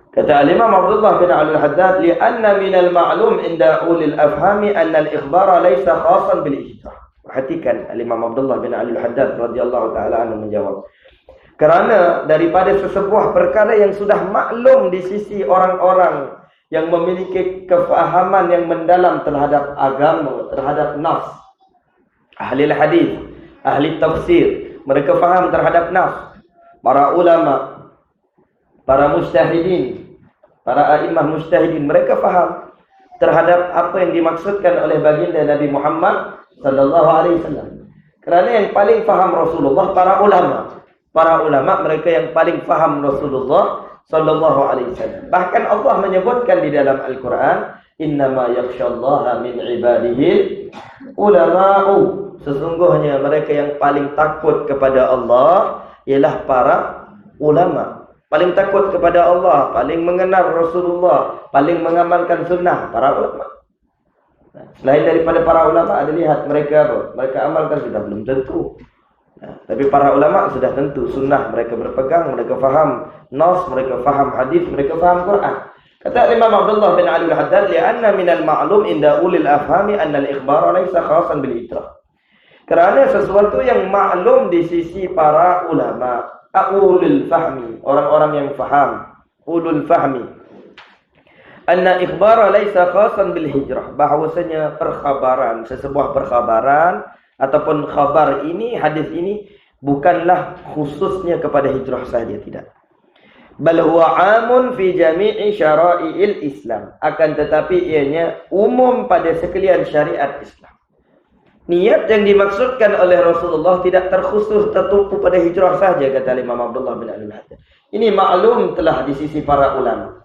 Kata Al-Imam Abdullah bin Al-Haddad, li'anna minal ma'lum inda ulil afhami anna al-ikhbara laysa khasan bil ijtihad. Perhatikan Al-Imam Abdullah bin Al-Haddad radhiyallahu taala anhu menjawab. Kerana daripada sesebuah perkara yang sudah maklum di sisi orang-orang yang memiliki kefahaman yang mendalam terhadap agama, terhadap nas, ahli hadis, ahli tafsir, mereka faham terhadap nas, para ulama, para mujtahidin, para a'immah mujtahidin, mereka faham terhadap apa yang dimaksudkan oleh baginda Nabi Muhammad sallallahu alaihi wasallam. Kerana yang paling faham Rasulullah para ulama. Para ulama mereka yang paling faham Rasulullah sallallahu alaihi wasallam. Bahkan Allah menyebutkan di dalam Al-Quran, innama yakhsyallaha min ibadihi ulama'u. Sesungguhnya mereka yang paling takut kepada Allah ialah para ulama. Paling takut kepada Allah, paling mengenal Rasulullah, paling mengamalkan sunnah, para ulama. Selain daripada para ulama, ada lihat mereka apa? Mereka amalkan sudah belum tentu. Tapi para ulama sudah tentu sunnah mereka berpegang, mereka faham nas, mereka faham hadis, mereka faham Quran. Kata Imam Abdullah bin Ali Al-Haddad, li'anna minal ma'lum inda ulil afhami anna al-ikhbara laysa khasan bil itrah. Kerana sesuatu yang maklum di sisi para ulama, ulul fahmi, orang-orang yang faham, ulul fahmi, anna ikhbara laysa khasan bil hijrah, bahawasanya perkhabaran, sesebuah perkhabaran ataupun khabar ini, hadis ini bukanlah khususnya kepada hijrah saja, tidak. Bal huwa amun fi jami'i syara'il Islam, akan tetapi ianya umum pada sekalian syariat Islam. Niat yang dimaksudkan oleh Rasulullah tidak terkhusus tertumpu pada hijrah saja, kata Imam Abdullah bin Al-Haddad. Ini maklum telah di sisi para ulama.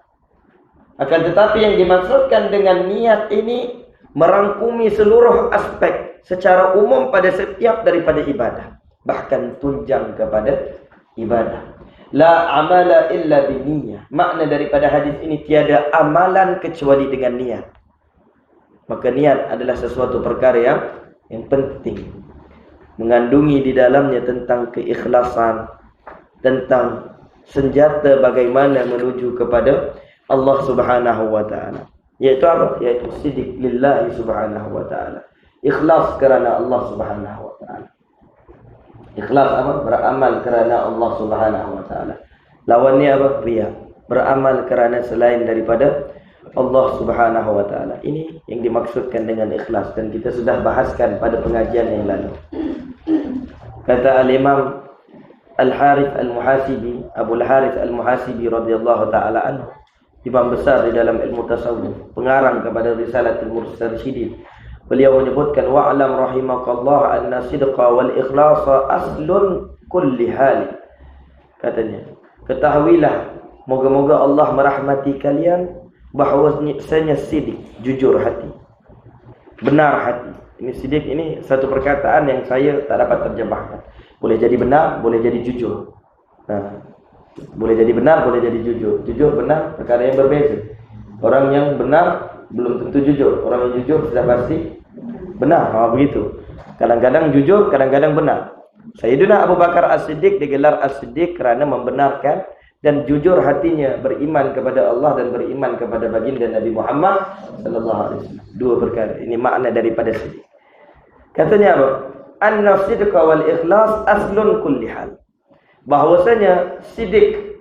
Akan tetapi yang dimaksudkan dengan niat ini merangkumi seluruh aspek secara umum pada setiap daripada ibadah, bahkan tunjang kepada ibadah. La amala illa biniyah. Makna daripada hadis ini, tiada amalan kecuali dengan niat. Maka niat adalah sesuatu perkara yang penting, mengandungi di dalamnya tentang keikhlasan, tentang senjata bagaimana menuju kepada Allah Subhanahu wa taala. Yaitu apa? Yaitu siddiq lillahi subhanahu wa ta'ala. Ikhlas kerana Allah Subhanahu wa ta'ala. Ikhlas apa? Beramal kerana Allah Subhanahu wa ta'ala. Lawannya apa? Riya. Beramal kerana selain daripada Allah Subhanahu wa ta'ala. Ini yang dimaksudkan dengan ikhlas, dan kita sudah bahaskan pada pengajian yang lalu. Kata Al-Imam Al-Harith Al-Muhasibi, Abu Al-Harith Al-Muhasibi radhiyallahu ta'ala anhu, imam besar di dalam ilmu tasawuf, pengarang kepada Risalatul Mursyidin. Beliau menyebutkan, wa'lam rahimakallah anna sidqa wal ikhlasa aslun kulli hal. Katanya, ketahuilah, moga-moga Allah merahmati kalian, bahawasanya sidik, jujur hati, benar hati. Ini sidik, ini satu perkataan yang saya tak dapat terjemahkan. Boleh jadi benar, boleh jadi jujur. Boleh jadi benar, boleh jadi jujur. Jujur, benar, perkara yang berbeza. Orang yang benar belum tentu jujur. Orang yang jujur sudah pasti benar. Begitu. Kadang-kadang jujur, kadang-kadang benar. Sayyidina Abu Bakar As-Siddiq digelar As-Siddiq kerana membenarkan dan jujur hatinya, beriman kepada Allah dan beriman kepada baginda Nabi Muhammad sallallahu alaihi wasallam. Dua perkara. Ini makna daripada siddiq. Katanya apa? An-sidqa wal ikhlas aslun kulli hal. Bahwasanya siddiq,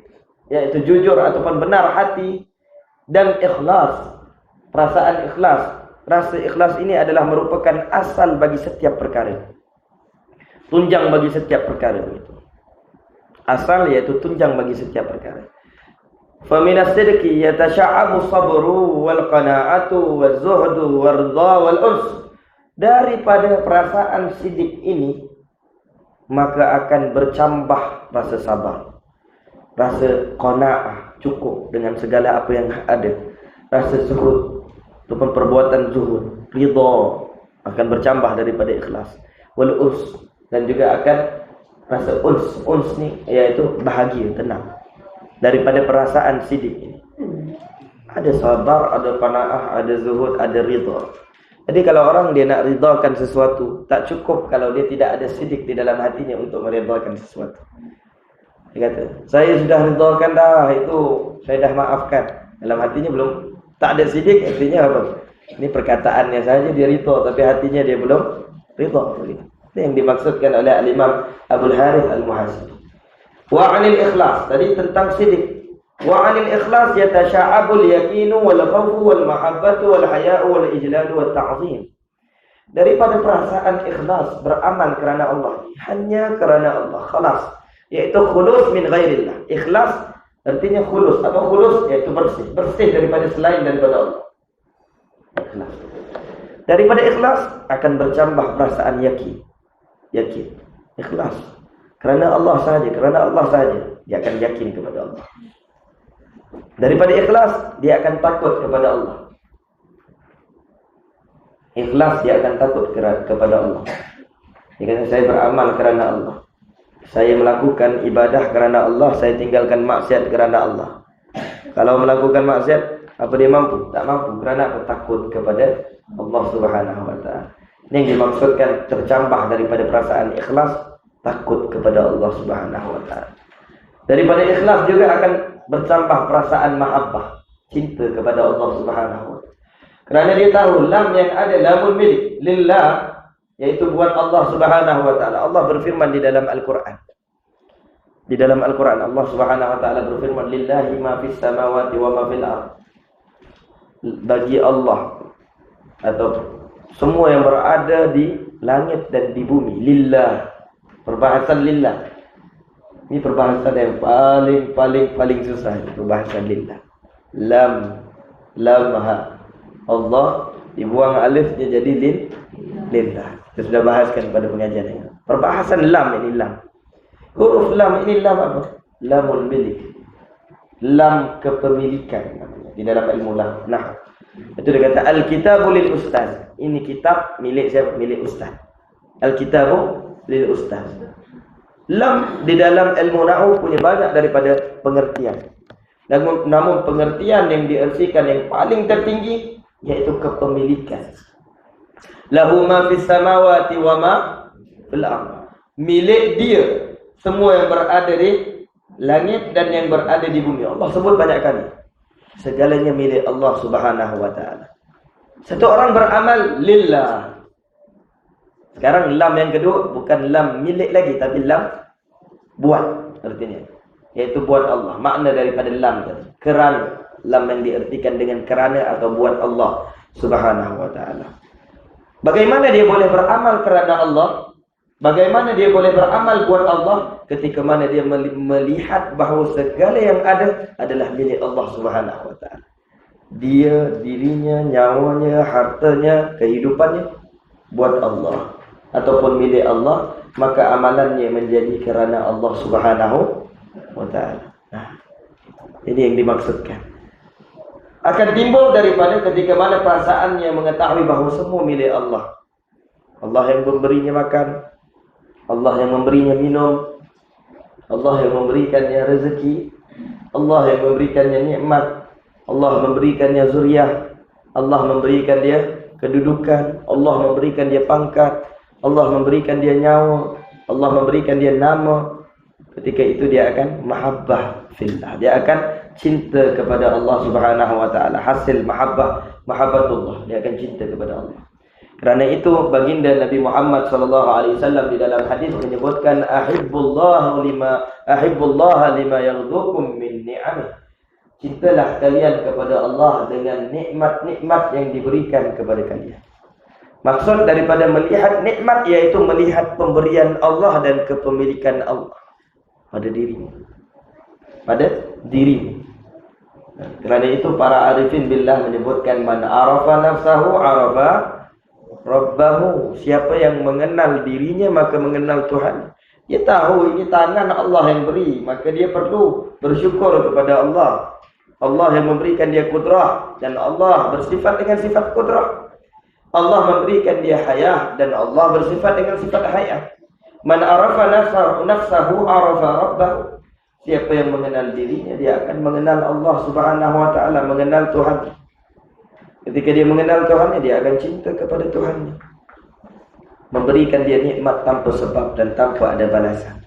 yaitu jujur ataupun benar hati, dan ikhlas, perasaan ikhlas, rasa ikhlas ini adalah merupakan asal bagi setiap perkara, tunjang bagi setiap perkara. Begitu. Asal yaitu tunjang bagi setiap perkara. Fa min as-sidqi yatasha'abu sabru wal qana'atu waz zuhdu war ridha wal uns. Daripada perasaan siddiq ini maka akan bercambah rasa sabar, rasa qanaah, cukup dengan segala apa yang ada, rasa zuhud ataupun perbuatan zuhud, ridha akan bercambah daripada ikhlas, wal uns, dan juga akan rasa uns ni iaitu bahagia, tenang daripada perasaan siddiq ini. Ada sabar, ada qanaah, ada zuhud, ada ridha. Jadi kalau orang dia nak ridakan sesuatu, tak cukup kalau dia tidak ada sidik di dalam hatinya untuk meridhakan sesuatu. Dia kata, saya sudah ridakan dah, itu saya dah maafkan. Dalam hatinya belum, tak ada sidik, artinya apa? Ini perkataannya saja dia ridha, tapi hatinya dia belum ridha. Ini yang dimaksudkan oleh Al-Imam Abdul Harith Al-Muhasibi. Wa 'anil ikhlas, tadi tentang sidik. Wa 'anil ikhlas yatasha'abul yaqinu wal khawfu wal mahabbatu wal haya'u wal ijlalu wat ta'zim. Daripada perasaan ikhlas beramal kerana Allah, hanya kerana Allah, khalas, yaitu khulus min ghairillah. Ikhlas artinya khulus. Apa khulus? Yaitu bersih, bersih daripada selain daripada Allah. Ikhlas. Daripada ikhlas akan bercambah perasaan yakin. Ikhlas. Kerana Allah sahaja, kerana Allah sahaja dia akan yakin kepada Allah. Daripada ikhlas dia akan takut kepada Allah. Ikhlas dia akan takut kepada Allah. Dia kata, saya beramal kerana Allah, saya melakukan ibadah kerana Allah, saya tinggalkan maksiat kerana Allah. Kalau melakukan maksiat, apa dia mampu? Tak mampu. Kerana apa? Takut kepada Allah Subhanahu wa ta'ala. Ini yang dimaksudkan tercambah daripada perasaan ikhlas, takut kepada Allah Subhanahu wa ta'ala. Daripada ikhlas juga akan bercambah perasaan mahabbah, cinta kepada Allah Subhanahu wa ta'ala. Kerana dia tahu lam yang ada lamul milik lillah, yaitu buat Allah Subhanahu wa ta'ala. Allah berfirman di dalam Al-Quran. Di dalam Al-Quran Allah Subhanahu wa ta'ala berfirman, lillahi ma fis samawati wa ma fil ardh. Bagi Allah, atau semua yang berada di langit dan di bumi, lillah. Perbahasan lillah. Ini perbahasan yang paling susah. Perbahasan lillah. Lamha. Allah dibuang alifnya jadi lillah. Kita sudah bahaskan pada pengajian ini. Perbahasan lam ini lam. Huruf lam ini lam apa? Lamul milik. Lam kepemilikan di dalam ilmu lam. Nah, itu dia kata al-kitabu lil ustaz. Ini kitab milik siapa? Milik ustaz. Al-kitabu lil ustaz. Lam di dalam ilmu nahwu punya banyak daripada pengertian. Namun pengertian yang diartikan yang paling tertinggi yaitu kepemilikan. Lahu ma fis samawati wa ma fil ardh. Milik dia semua yang berada di langit dan yang berada di bumi. Allah sebut banyak kali. Segalanya milik Allah Subhanahu wa ta'ala. Satu orang beramal lillah. Sekarang lam yang kedua bukan lam milik lagi, tapi lam buat artinya. Yaitu buat Allah. Makna daripada lam tadi. Kerana. Lam yang diartikan dengan kerana atau buat Allah Subhanahu wa ta'ala. Bagaimana dia boleh beramal kerana Allah? Bagaimana dia boleh beramal buat Allah ketika mana dia melihat bahawa segala yang ada adalah milik Allah Subhanahu wa ta'ala. Dia, dirinya, nyawanya, hartanya, kehidupannya buat Allah ataupun milik Allah, maka amalannya menjadi kerana Allah Subhanahu wa ta'ala. Nah, ini yang dimaksudkan. Akan timbul daripada ketika mana perasaannya mengetahui bahawa semua milik Allah. Allah yang memberinya makan, Allah yang memberinya minum, Allah yang memberikannya rezeki, Allah yang memberikannya nikmat, Allah memberikannya zuriat, Allah memberikan dia kedudukan, Allah memberikan dia pangkat, Allah memberikan dia nyawa, Allah memberikan dia nama. Ketika itu dia akan mahabbah fillah. Dia akan cinta kepada Allah Subhanahu wa ta'ala. Hasil mahabbatullah. Dia akan cinta kepada Allah. Kerana itu baginda Nabi Muhammad SAW di dalam hadis menyebutkan ahibbullaha lima yaghdukum min ni'amih. Cintalah kalian kepada Allah dengan nikmat-nikmat yang diberikan kepada kalian. Maksud daripada melihat nikmat iaitu melihat pemberian Allah dan kepemilikan Allah pada dirimu. Pada dirimu. Kerana itu para arifin billah menyebutkan man arafa nafsahu arafa rabbahu. Siapa yang mengenal dirinya maka mengenal Tuhan. Dia tahu ini tangan Allah yang beri, maka dia perlu bersyukur kepada Allah. Allah yang memberikan dia kudrah dan Allah bersifat dengan sifat kudrah. Allah memberikan dia hayah dan Allah bersifat dengan sifat hayah. Man arafa nafsahu arafa rabbahu. Siapa yang mengenal dirinya dia akan mengenal Allah Subhanahu wa ta'ala, mengenal Tuhan. Ketika dia mengenal Tuhannya, dia akan cinta kepada Tuhannya, memberikan dia nikmat tanpa sebab dan tanpa ada balasan.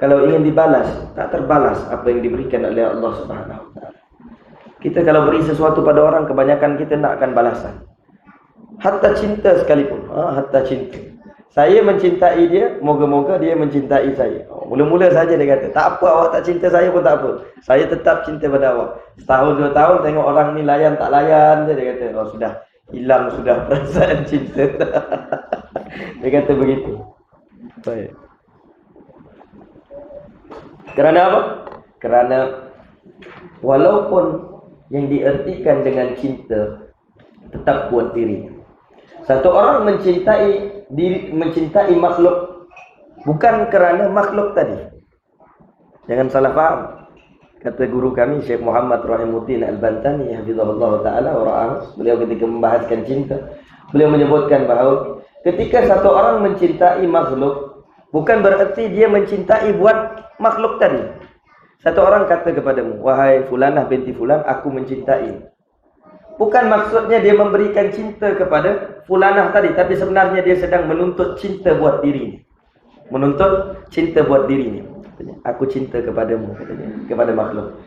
Kalau ingin dibalas, tak terbalas apa yang diberikan oleh Allah Subhanahu wa taala. Kita kalau beri sesuatu pada orang, kebanyakan kita nak akan balasan. Hatta cinta sekalipun, hatta cinta. Saya mencintai dia, moga-moga dia mencintai saya. Mula-mula saja dia kata, tak apa awak tak cinta saya pun tak apa. Saya tetap cinta pada awak. Setahun 2 tahun tengok orang ni layan tak layan je, dia kata, oh sudah hilang sudah perasaan cinta. Dia kata begitu. Baik. Kerana apa? Kerana walaupun yang diartikan dengan cinta tetap kuat diri. Satu orang mencintai makhluk bukan kerana makhluk tadi. Jangan salah faham. Kata guru kami Syekh Muhammad Rahimuddin Al-Bantani hafizahullah taala orang, beliau ketika membahaskan cinta, beliau menyebutkan bahawa ketika satu orang mencintai makhluk, bukan berarti dia mencintai buat makhluk tadi. Satu orang kata kepadamu, wahai fulanah binti fulan, aku mencintai. Bukan maksudnya dia memberikan cinta kepada fulanah tadi, tapi sebenarnya dia sedang menuntut cinta buat dirinya. Menuntut cinta buat dirinya. Aku cinta kepadamu, katanya, kepada makhluk.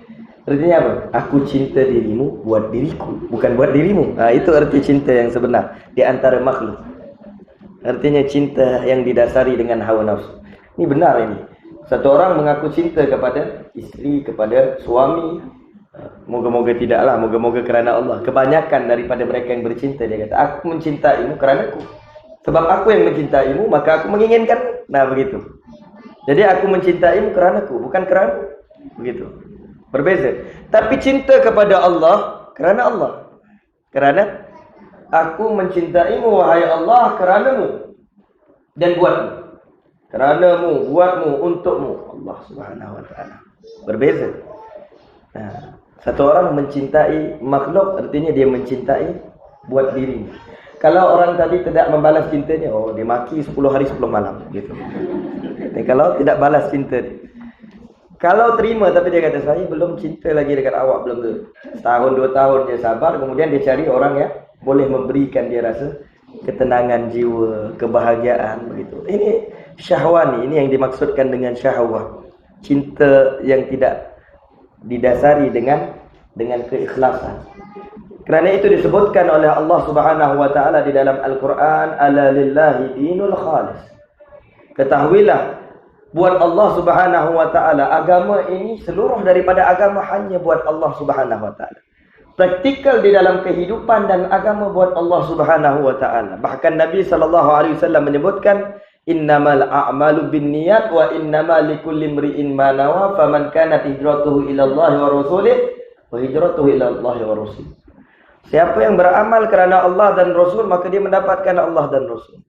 Artinya apa? Aku cinta dirimu buat diriku, bukan buat dirimu. Itu arti cinta yang sebenar di antara makhluk. Artinya cinta yang didasari dengan hawa nafsu. Ini benar ini. Satu orang mengaku cinta kepada isteri, kepada suami. Moga-moga tidaklah, moga-moga kerana Allah. Kebanyakan daripada mereka yang bercinta, dia kata, aku mencintaimu kerana aku. Sebab aku yang mencintaimu, maka aku menginginkan. Nah, begitu. Jadi aku mencintaimu kerana aku, bukan kerana. Begitu. Berbeza. Tapi cinta kepada Allah kerana Allah. Kerana aku mencintaimu wahai Allah keranamu dan buatmu. Keranamu, buatmu, untukmu. Allah Subhanahu wa taala. Berbeza. Nah, satu orang mencintai makhluk artinya dia mencintai buat dirinya. Kalau orang tadi tidak membalas cintanya, oh dia maki 10 hari 10 malam gitu. Dan kalau tidak balas cinta dia. Kalau terima tapi dia kata saya belum cinta lagi dengan awak, belum tu. Setahun 2 tahun dia sabar, kemudian dia cari orang yang boleh memberikan dia rasa ketenangan jiwa, kebahagiaan begitu. Ini syahwani, ini yang dimaksudkan dengan syahwah. Cinta yang tidak didasari dengan keikhlasan. Kerana itu disebutkan oleh Allah Subhanahu wa taala di dalam Al-Qur'an, ala lillahi dinul khalis. Ketahuilah, buat Allah Subhanahu wa taala agama ini seluruh daripada agama hanya buat Allah Subhanahu wa taala. Praktikal di dalam kehidupan dan agama buat Allah Subhanahu wa taala. Bahkan Nabi sallallahu alaihi wasallam menyebutkan, innamal a'malu binniyat wa innamal likulli imri'in ma nawa, faman kanat hijratuhu ila Allah wa rasulih wa hijratuhu ila Allah wa rasulih. Siapa yang beramal kerana Allah dan Rasul, maka dia mendapatkan Allah dan Rasul.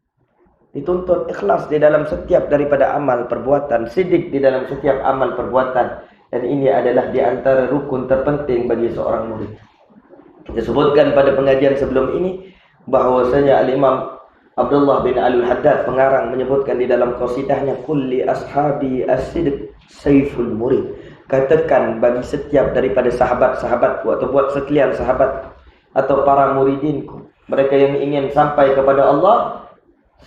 Dituntut ikhlas di dalam setiap daripada amal perbuatan, sidik di dalam setiap amal perbuatan, dan ini adalah di antara rukun terpenting bagi seorang murid. Kita sebutkan pada pengajian sebelum ini bahwasanya Al-Imam Abdullah bin Al-Haddad pengarang menyebutkan di dalam qasidahnya, kulli ashabi as-sidq saiful murid. Katakan bagi setiap daripada sahabat-sahabatku atau buat sekalian sahabat atau para muridinku, mereka yang ingin sampai kepada Allah,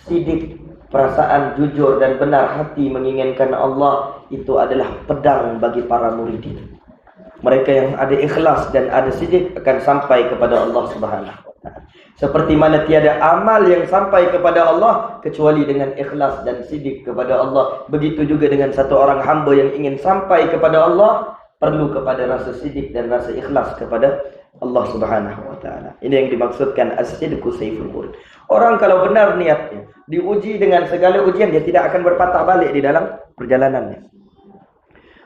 sidik, perasaan jujur dan benar hati menginginkan Allah, itu adalah pedang bagi para muridin. Mereka yang ada ikhlas dan ada sidik akan sampai kepada Allah Subhanahu wa taala. Seperti mana tiada amal yang sampai kepada Allah kecuali dengan ikhlas dan sidik kepada Allah, begitu juga dengan satu orang hamba yang ingin sampai kepada Allah perlu kepada rasa sidik dan rasa ikhlas kepada Allah Subhanahu wa taala. Ini yang dimaksudkan as-sidqu sayful murid. Orang kalau benar niatnya, diuji dengan segala ujian, dia tidak akan berpatah balik di dalam perjalanannya.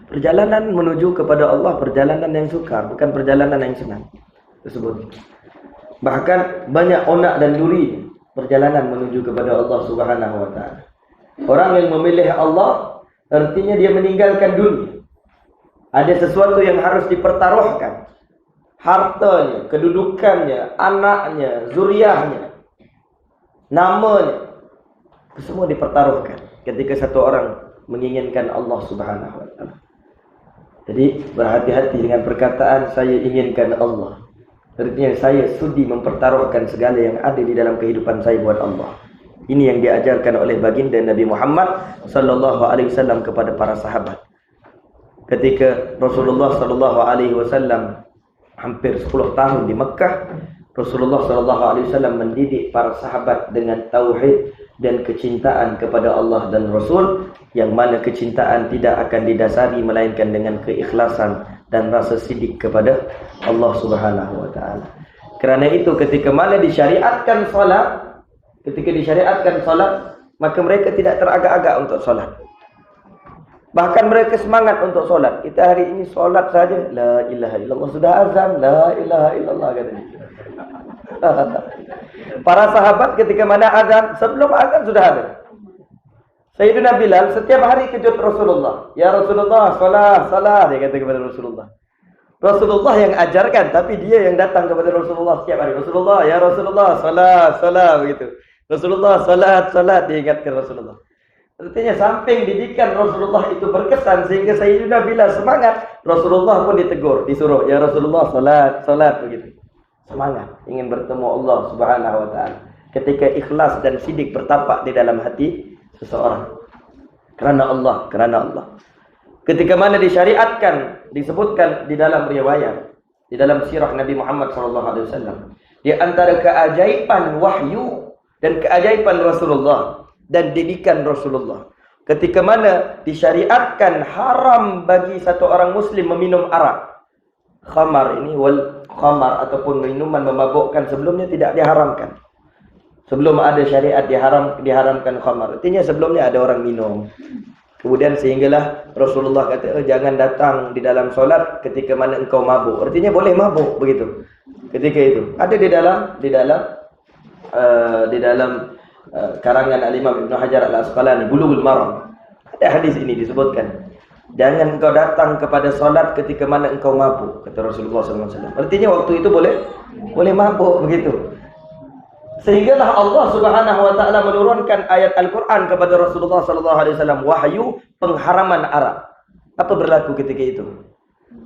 Perjalanan menuju kepada Allah, perjalanan yang sukar, bukan perjalanan yang senang. Tersebut. Bahkan banyak onak dan duri perjalanan menuju kepada Allah Subhanahu wa taala. Orang yang memilih Allah artinya dia meninggalkan dunia. Ada sesuatu yang harus dipertaruhkan. Hartanya, kedudukannya, anaknya, zuriahnya, namanya, itu semua dipertaruhkan ketika satu orang menginginkan Allah Subhanahu wa taala. Jadi berhati-hati dengan perkataan saya inginkan Allah. Artinya saya sudi mempertaruhkan segala yang ada di dalam kehidupan saya buat Allah. Ini yang diajarkan oleh baginda Nabi Muhammad sallallahu alaihi wasallam kepada para sahabat. Ketika Rasulullah sallallahu alaihi wasallam hampir 10 tahun di Mekah, Rasulullah sallallahu alaihi wasallam mendidik para sahabat dengan tauhid dan kecintaan kepada Allah dan Rasul, yang mana kecintaan tidak akan didasari melainkan dengan keikhlasan dan rasa sidik kepada Allah Subhanahu wa taala. Kerana itu ketika mana disyariatkan salat, maka mereka tidak teragak-agak untuk salat. Bahkan mereka semangat untuk solat. Kita hari ini solat saja, la ilaha illallah, sudah azan, la ilaha illallah katanya. Para sahabat ketika mana azan, sebelum azan sudah ada. Sayyidina Bilal setiap hari kejut Rasulullah. Ya Rasulullah, salat, dia kata kepada Rasulullah. Rasulullah yang ajarkan, tapi dia yang datang kepada Rasulullah setiap hari. Rasulullah, ya Rasulullah, salat begitu. Rasulullah, salat, diingatkan Rasulullah. Artinya samping didikan Rasulullah itu berkesan sehingga Sayyidina Bilal semangat, Rasulullah pun ditegur, disuruh, ya Rasulullah salat begitu. Semangat ingin bertemu Allah Subhanahu wa taala. Ketika ikhlas dan sidik bertapak di dalam hati seseorang kerana Allah. Ketika mana disyariatkan, disebutkan di dalam riwayat, di dalam sirah Nabi Muhammad sallallahu alaihi wasallam, di antara keajaiban wahyu dan keajaiban Rasulullah dan didikan Rasulullah, ketika mana disyariatkan haram bagi satu orang muslim meminum arak. Khamar ini khamar ataupun minuman memabukkan sebelumnya tidak diharamkan. Sebelum ada syariat diharamkan khamar. Artinya sebelumnya ada orang minum. Kemudian sehinggalah Rasulullah kata, jangan datang di dalam solat ketika mana engkau mabuk. Artinya boleh mabuk begitu. Ketika itu ada di dalam karangan Al-Imam Ibn Hajar Al-Asqalani, Bulughul Maram. Ada hadis ini disebutkan, jangan engkau datang kepada solat ketika mana engkau mabuk, kata Rasulullah SAW. Artinya waktu itu boleh mabuk begitu. Sehinggalah Allah Subhanahu wa taala menurunkan ayat Al-Quran kepada Rasulullah SAW, wahyu pengharaman arak. Apa berlaku ketika itu?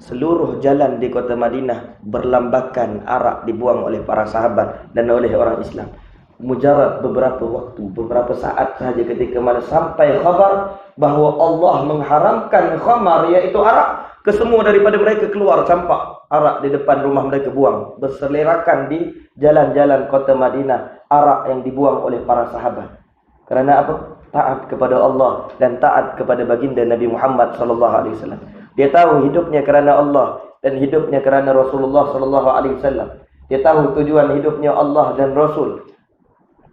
Seluruh jalan di kota Madinah berlambakan arak dibuang oleh para sahabat dan oleh orang Islam. Mujarad beberapa saat sahaja ketika mana sampai khabar bahawa Allah mengharamkan khamar, iaitu arak, kesemua daripada mereka keluar campak arak di depan rumah mereka buang. Berselerakan di jalan-jalan kota Madinah arak yang dibuang oleh para sahabat. Kerana apa? Taat kepada Allah dan taat kepada baginda Nabi Muhammad sallallahu alaihi wasallam. Dia tahu hidupnya kerana Allah dan hidupnya kerana Rasulullah sallallahu alaihi wasallam. Dia tahu tujuan hidupnya Allah dan Rasul.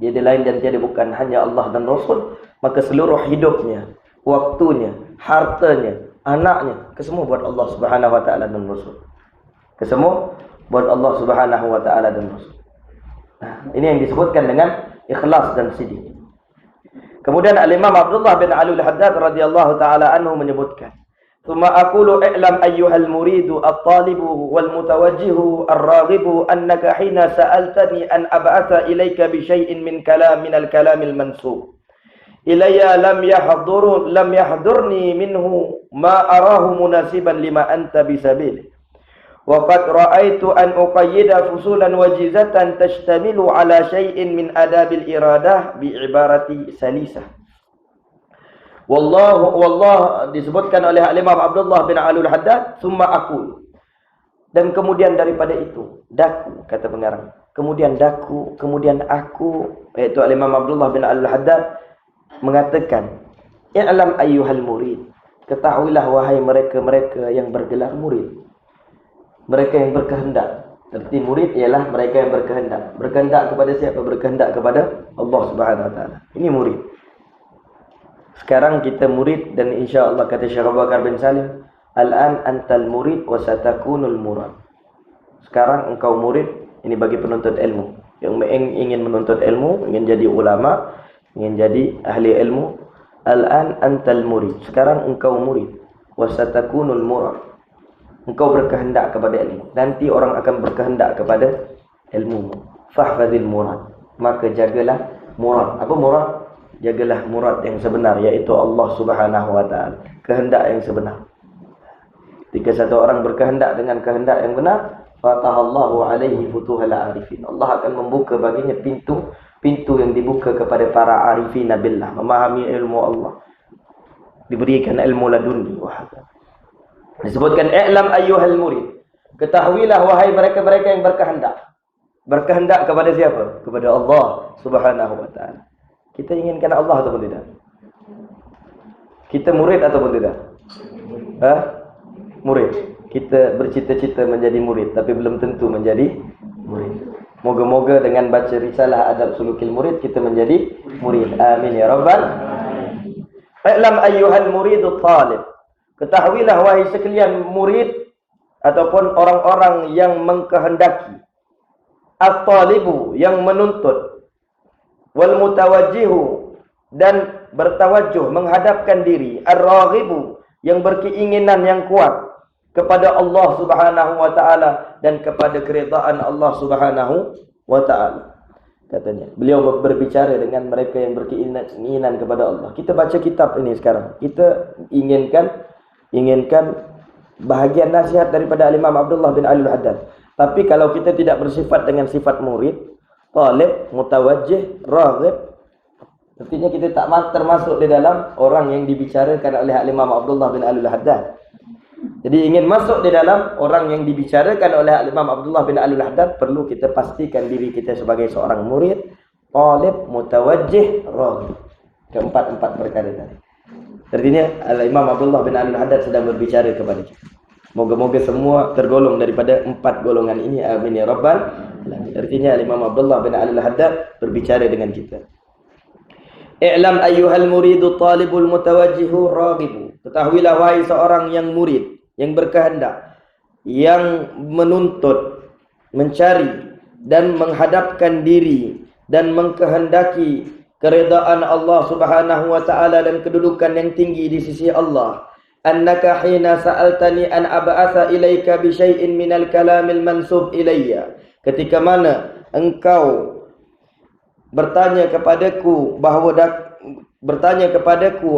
Dia lain dan tiada bukan hanya Allah dan Rasul, maka seluruh hidupnya, waktunya, hartanya, anaknya, kesemua buat Allah Subhanahu wa taala dan Rasul. Kesemua buat Allah Subhanahu wa taala dan Rasul. Nah, ini yang disebutkan dengan ikhlas dan sidik. Kemudian Al-Imam Abdullah bin Ali Al-Haddad radhiyallahu taala anhu menyebutkan, "Tsumma aqulu i'lam ayyuhal muridu at-talibu wal mutawajjihu ar-raghibu annaka hina sa'altani an ab'atha ilayka bi syai'in min al-kalamil mansub ilayya lam yahdurni minhu ma arahu munasiban lima anta bisabilih wa qad ra'aitu an uqayyida fusulan wajizatan tashtamilu ala syai'in min adabil iradah bi ibarati salisah." Wallah disebutkan oleh Al-Imam Abdullah bin Ali Al-Haddad, summa aqul, dan kemudian daripada itu, daku, kata pengarang, kemudian aku, yaitu Al-Imam Abdullah bin Ali Al-Haddad mengatakan, i'lam ayyuhal murid, ketahuilah wahai mereka-mereka yang bergelar murid, mereka yang berkehendak. Arti murid ialah mereka yang berkehendak. Berkehendak kepada siapa? Berkehendak kepada Allah Subhanahu wa taala. Ini murid. Sekarang kita murid dan insya-Allah kata Syekh Abu Bakar bin Salim, al-an antal murid wa satakunul murad. Sekarang engkau murid, ini bagi penuntut ilmu yang ingin menuntut ilmu, ingin jadi ulama, ingin jadi ahli ilmu. Al-an antal murid. Sekarang engkau murid, wa satakunul murad. Engkau berkehendak kepada ilmu. Nanti orang akan berkehendak kepada ilmu. Fahfazil murad. Maka jagalah murad. Apa murad? Jagalah murad yang sebenar, yaitu Allah Subhanahu wa taala. Kehendak yang sebenar. Jika satu orang berkehendak dengan kehendak yang benar, fatahallahu alaihi futuhal arifin. Allah akan membuka baginya pintu yang dibuka kepada para arifin billah, memahami ilmu Allah, diberikan ilmu laduni. Disebutkan i'lam ayyuhal murid, ketahuilah wahai mereka-mereka yang berkehendak. Berkehendak kepada siapa? Kepada Allah Subhanahu wa taala. Kita inginkan Allah ataupun tidak? Kita murid ataupun tidak? Murid. Kita bercita-cita menjadi murid, tapi belum tentu menjadi murid. Moga-moga dengan baca risalah adab sulukil murid kita menjadi murid. Amin ya rabbal alamin. I'lam ayyuhal muridut talib. Ketahuilah wahai sekalian murid ataupun orang-orang yang mengkehendaki. At-talibu, yang menuntut. Wal mutawajjihu, dan bertawajjuh, menghadapkan diri. Ar-raghibu, yang berkeinginan yang kuat kepada Allah Subhanahu wa taala dan kepada keridaan Allah Subhanahu wa taala. Katanya, beliau berbicara dengan mereka yang berkeinginan kepada Allah. Kita baca kitab ini sekarang. Kita inginkan bahagian nasihat daripada Imam Abdullah bin Ali Al-Haddad. Tapi kalau kita tidak bersifat dengan sifat murid, talib, mutawajjih, raghib, artinya kita tak termasuk di dalam orang yang dibicarakan oleh Imam Abdullah bin Ali Al-Haddad. Jadi ingin masuk di dalam orang yang dibicarakan oleh Imam Abdullah bin Ali Al-Haddad, perlu kita pastikan diri kita sebagai seorang murid, talib, mutawajjih, raghib. Keempat perkara tadi. Artinya Imam Abdullah bin Ali Al-Haddad sedang berbicara kepada kita. Moga-moga semua tergolong daripada 4 golongan ini. Amin ya rabbal alamin. Artinya Imam Abdullah bin Ali Al-Haddad berbicara dengan kita. I'lam ayyuhal muridu talibul mutawajjihu raghibu. Ketahuilah wahai seorang yang murid, yang berkehendak, yang menuntut, mencari dan menghadapkan diri dan mengkehendaki keridaan Allah Subhanahu wa taala dan kedudukan yang tinggi di sisi Allah. Annaka hina sa'altani an ab'atha ilaika bi syai'in minal kalamil mansub ilayya. Ketika mana engkau bertanya kepadaku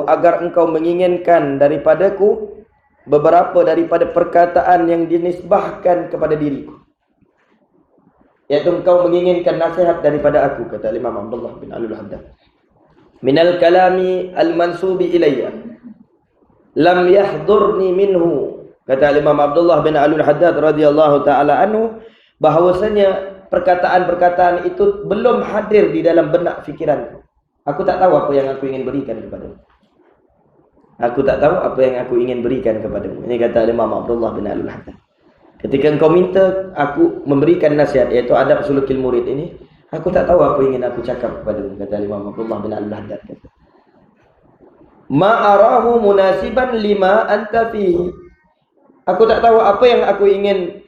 agar engkau menginginkan daripadaku beberapa daripada perkataan yang dinisbahkan kepada diriku, yaitu engkau menginginkan nasihat daripada aku, kata Imam Abdullah bin Ali Al-Haddad, minal kalami al-mansubi ilayya lam yahdurni minhu, kata Imam Abdullah bin Ali Al-Haddad radhiyallahu taala anhu, bahwasanya perkataan-perkataan itu belum hadir di dalam benak fikiranku. Aku tak tahu apa yang aku ingin berikan kepadamu. Aku tak tahu apa yang aku ingin berikan kepadamu. Ini kata Imam Abdullah bin Ali Al-Haddad. Ketika engkau minta aku memberikan nasihat, iaitu adab sulukil murid ini, aku tak tahu apa yang ingin aku cakap kepadamu, kata Imam Abdullah bin Ali Al-Haddad. Ma'arahu munasiban lima anta fihi. Aku tak tahu apa yang aku ingin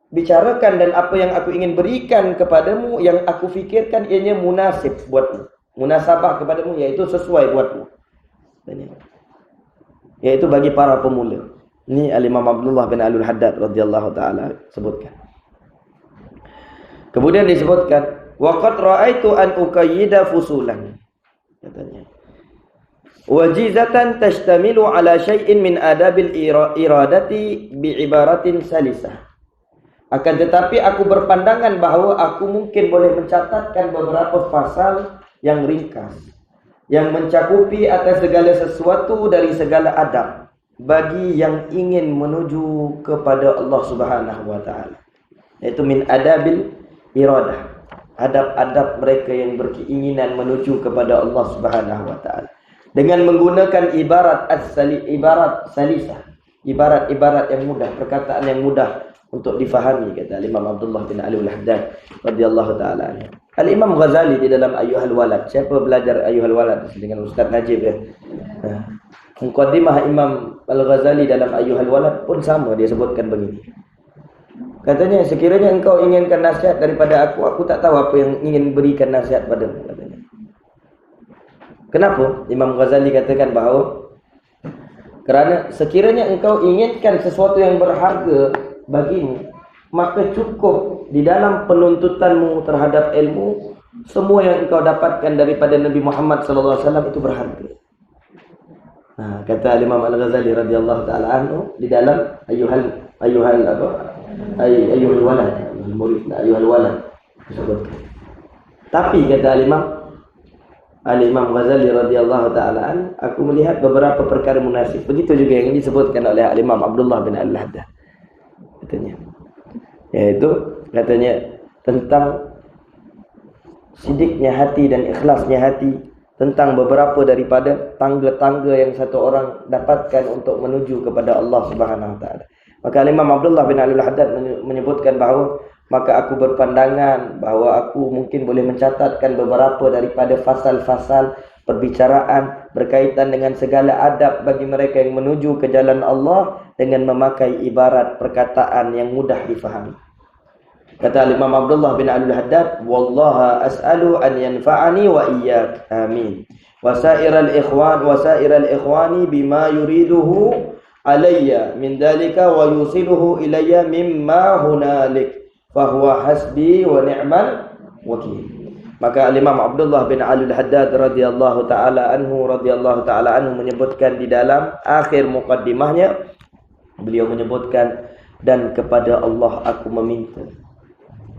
bicarakan dan apa yang aku ingin berikan kepadamu yang aku fikirkan ianya munasib buatmu, munasabah kepadamu, iaitu sesuai buatmu, yaitu bagi para pemula. Ini Al-Imam Abdullah bin Ali Al-Haddad radhiyallahu taala sebutkan. Kemudian disebutkan waqad ra'aitu an uqayyida fusulan, katanya, wajizatan tashtamilu ala syai'in min adabil iradati bi ibaratin salisah. Akan tetapi aku berpandangan bahawa aku mungkin boleh mencatatkan beberapa pasal yang ringkas, yang mencakupi atas segala sesuatu dari segala adab bagi yang ingin menuju kepada Allah Subhanahu wa taala, yaitu min adabil iradah, adab-adab mereka yang berkeinginan menuju kepada Allah Subhanahu wa taala, dengan menggunakan ibarat salisah, ibarat-ibarat yang mudah, perkataan yang mudah untuk difahami, kata Imam Abdullah bin Ali Al-Haddad radhiyallahu taala anhu. Al-Imam Ghazali di dalam Ayyuhal Walad, siapa belajar Ayyuhal Walad dengan Ustaz Najib ya? Muqaddimah Imam Al-Ghazali dalam Ayyuhal Walad pun sama, dia sebutkan begini. Katanya, sekiranya engkau inginkan nasihat daripada aku tak tahu apa yang ingin berikan nasihat padamu, katanya. Kenapa? Imam Ghazali katakan bahawa kerana sekiranya engkau inginkan sesuatu yang berharga bagimu, maka cukup di dalam penuntutanmu terhadap ilmu, semua yang engkau dapatkan daripada Nabi Muhammad sallallahu alaihi wasallam itu berharga. Kata Imam Al-Ghazali radhiyallahu taala anhu di dalam Ayyuhal Ayyuhal walad, murid ayyuhal walad disebutkan. Tapi kata Al-Imam Ghazali radhiyallahu taala an, aku melihat beberapa perkara munasib. Begitu juga yang disebutkan oleh Al-Imam Abdullah bin Al-Haddad. Katanya, yaitu katanya tentang sidiknya hati dan ikhlasnya hati, tentang beberapa daripada tangga-tangga yang satu orang dapatkan untuk menuju kepada Allah Subhanahu wa taala. Maka Imam Abdullah bin Al-Haddad menyebutkan bahawa maka aku berpandangan bahawa aku mungkin boleh mencatatkan beberapa daripada fasal-fasal perbicaraan berkaitan dengan segala adab bagi mereka yang menuju ke jalan Allah dengan memakai ibarat perkataan yang mudah difahami. Kata Imam Abdullah bin Al-Haddad, "Wallaha as'alu an yanfa'ani wa iyyak. Amin. Wasairal ikhwani bima yuriduhu alayya min dalika wa yusiluhu ilayya mimma hunalik. Fahuwa hasbi wa ni'mal wakil." Maka Imam Abdullah bin Al-Haddad radhiyallahu taala anhu menyebutkan di dalam akhir muqaddimahnya, beliau menyebutkan, dan kepada Allah aku meminta.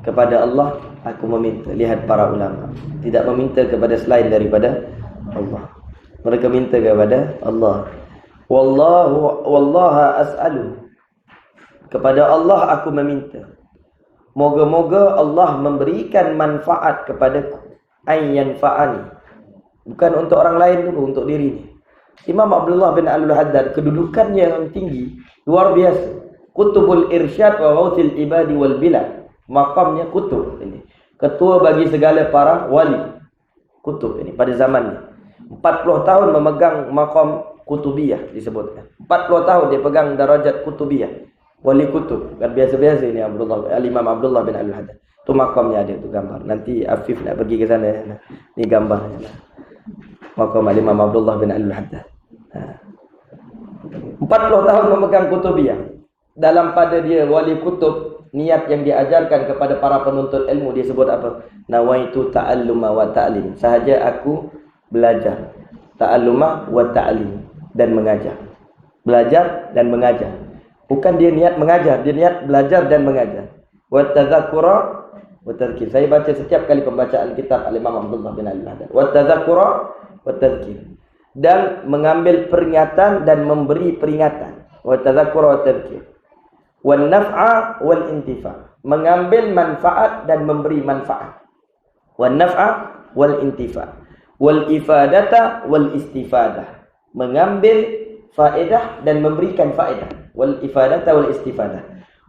Kepada Allah aku meminta. Lihat para ulama, tidak meminta kepada selain daripada Allah. Mereka minta kepada Allah. Wallaha as'alu. Kepada Allah aku meminta. Moga-moga Allah memberikan manfaat kepadaku. Ayyanfa'ani. Bukan untuk orang lain dulu, untuk diri. Imam Abdullah bin Al-Haddad kedudukannya yang tinggi, luar biasa. Kutubul irsyad wa ghauthil ibadi wal bilad. Makamnya kutub ini. Ketua bagi segala para wali. Kutub ini pada zamannya. 40 tahun memegang makam kutubiyah disebutkan. 40 tahun dia pegang darajat kutubiyah. Wali kutub. Kan biasa-biasa ini Imam Abdullah bin Al-Haddad. Tu makamnya ada tu gambar. Nanti Afif nak pergi ke sana. Ni gambarnya. Makam Imam Abdullah bin Al-Haddad. 40 tahun memegang kutubiyah. Dalam pada dia wali kutub, niat yang diajarkan kepada para penuntut ilmu dia sebut apa? Nawaitu ta'alluma wa ta'lim. Sahaja aku belajar. Ta'alluma wa ta'lim, dan mengajar. Belajar dan mengajar. Bukan dia niat mengajar, dia niat belajar dan mengajar. Wa tadzakkura wa tadhkir. Saya baca setiap kali pembacaan kitab Al-Imam Abdullah bin Al-Haddad. Wa tadzakkura wa tadhkir. Dan mengambil peringatan dan memberi peringatan. Wa tadzakkura wa tadhkir. Wan naf'a wal intifa. Mengambil manfaat dan memberi manfaat. Wan naf'a wal intifa. Wal ifadata wal istifadah. Mengambil faedah dan memberikan faedah. Wal ifadata wal istifadah.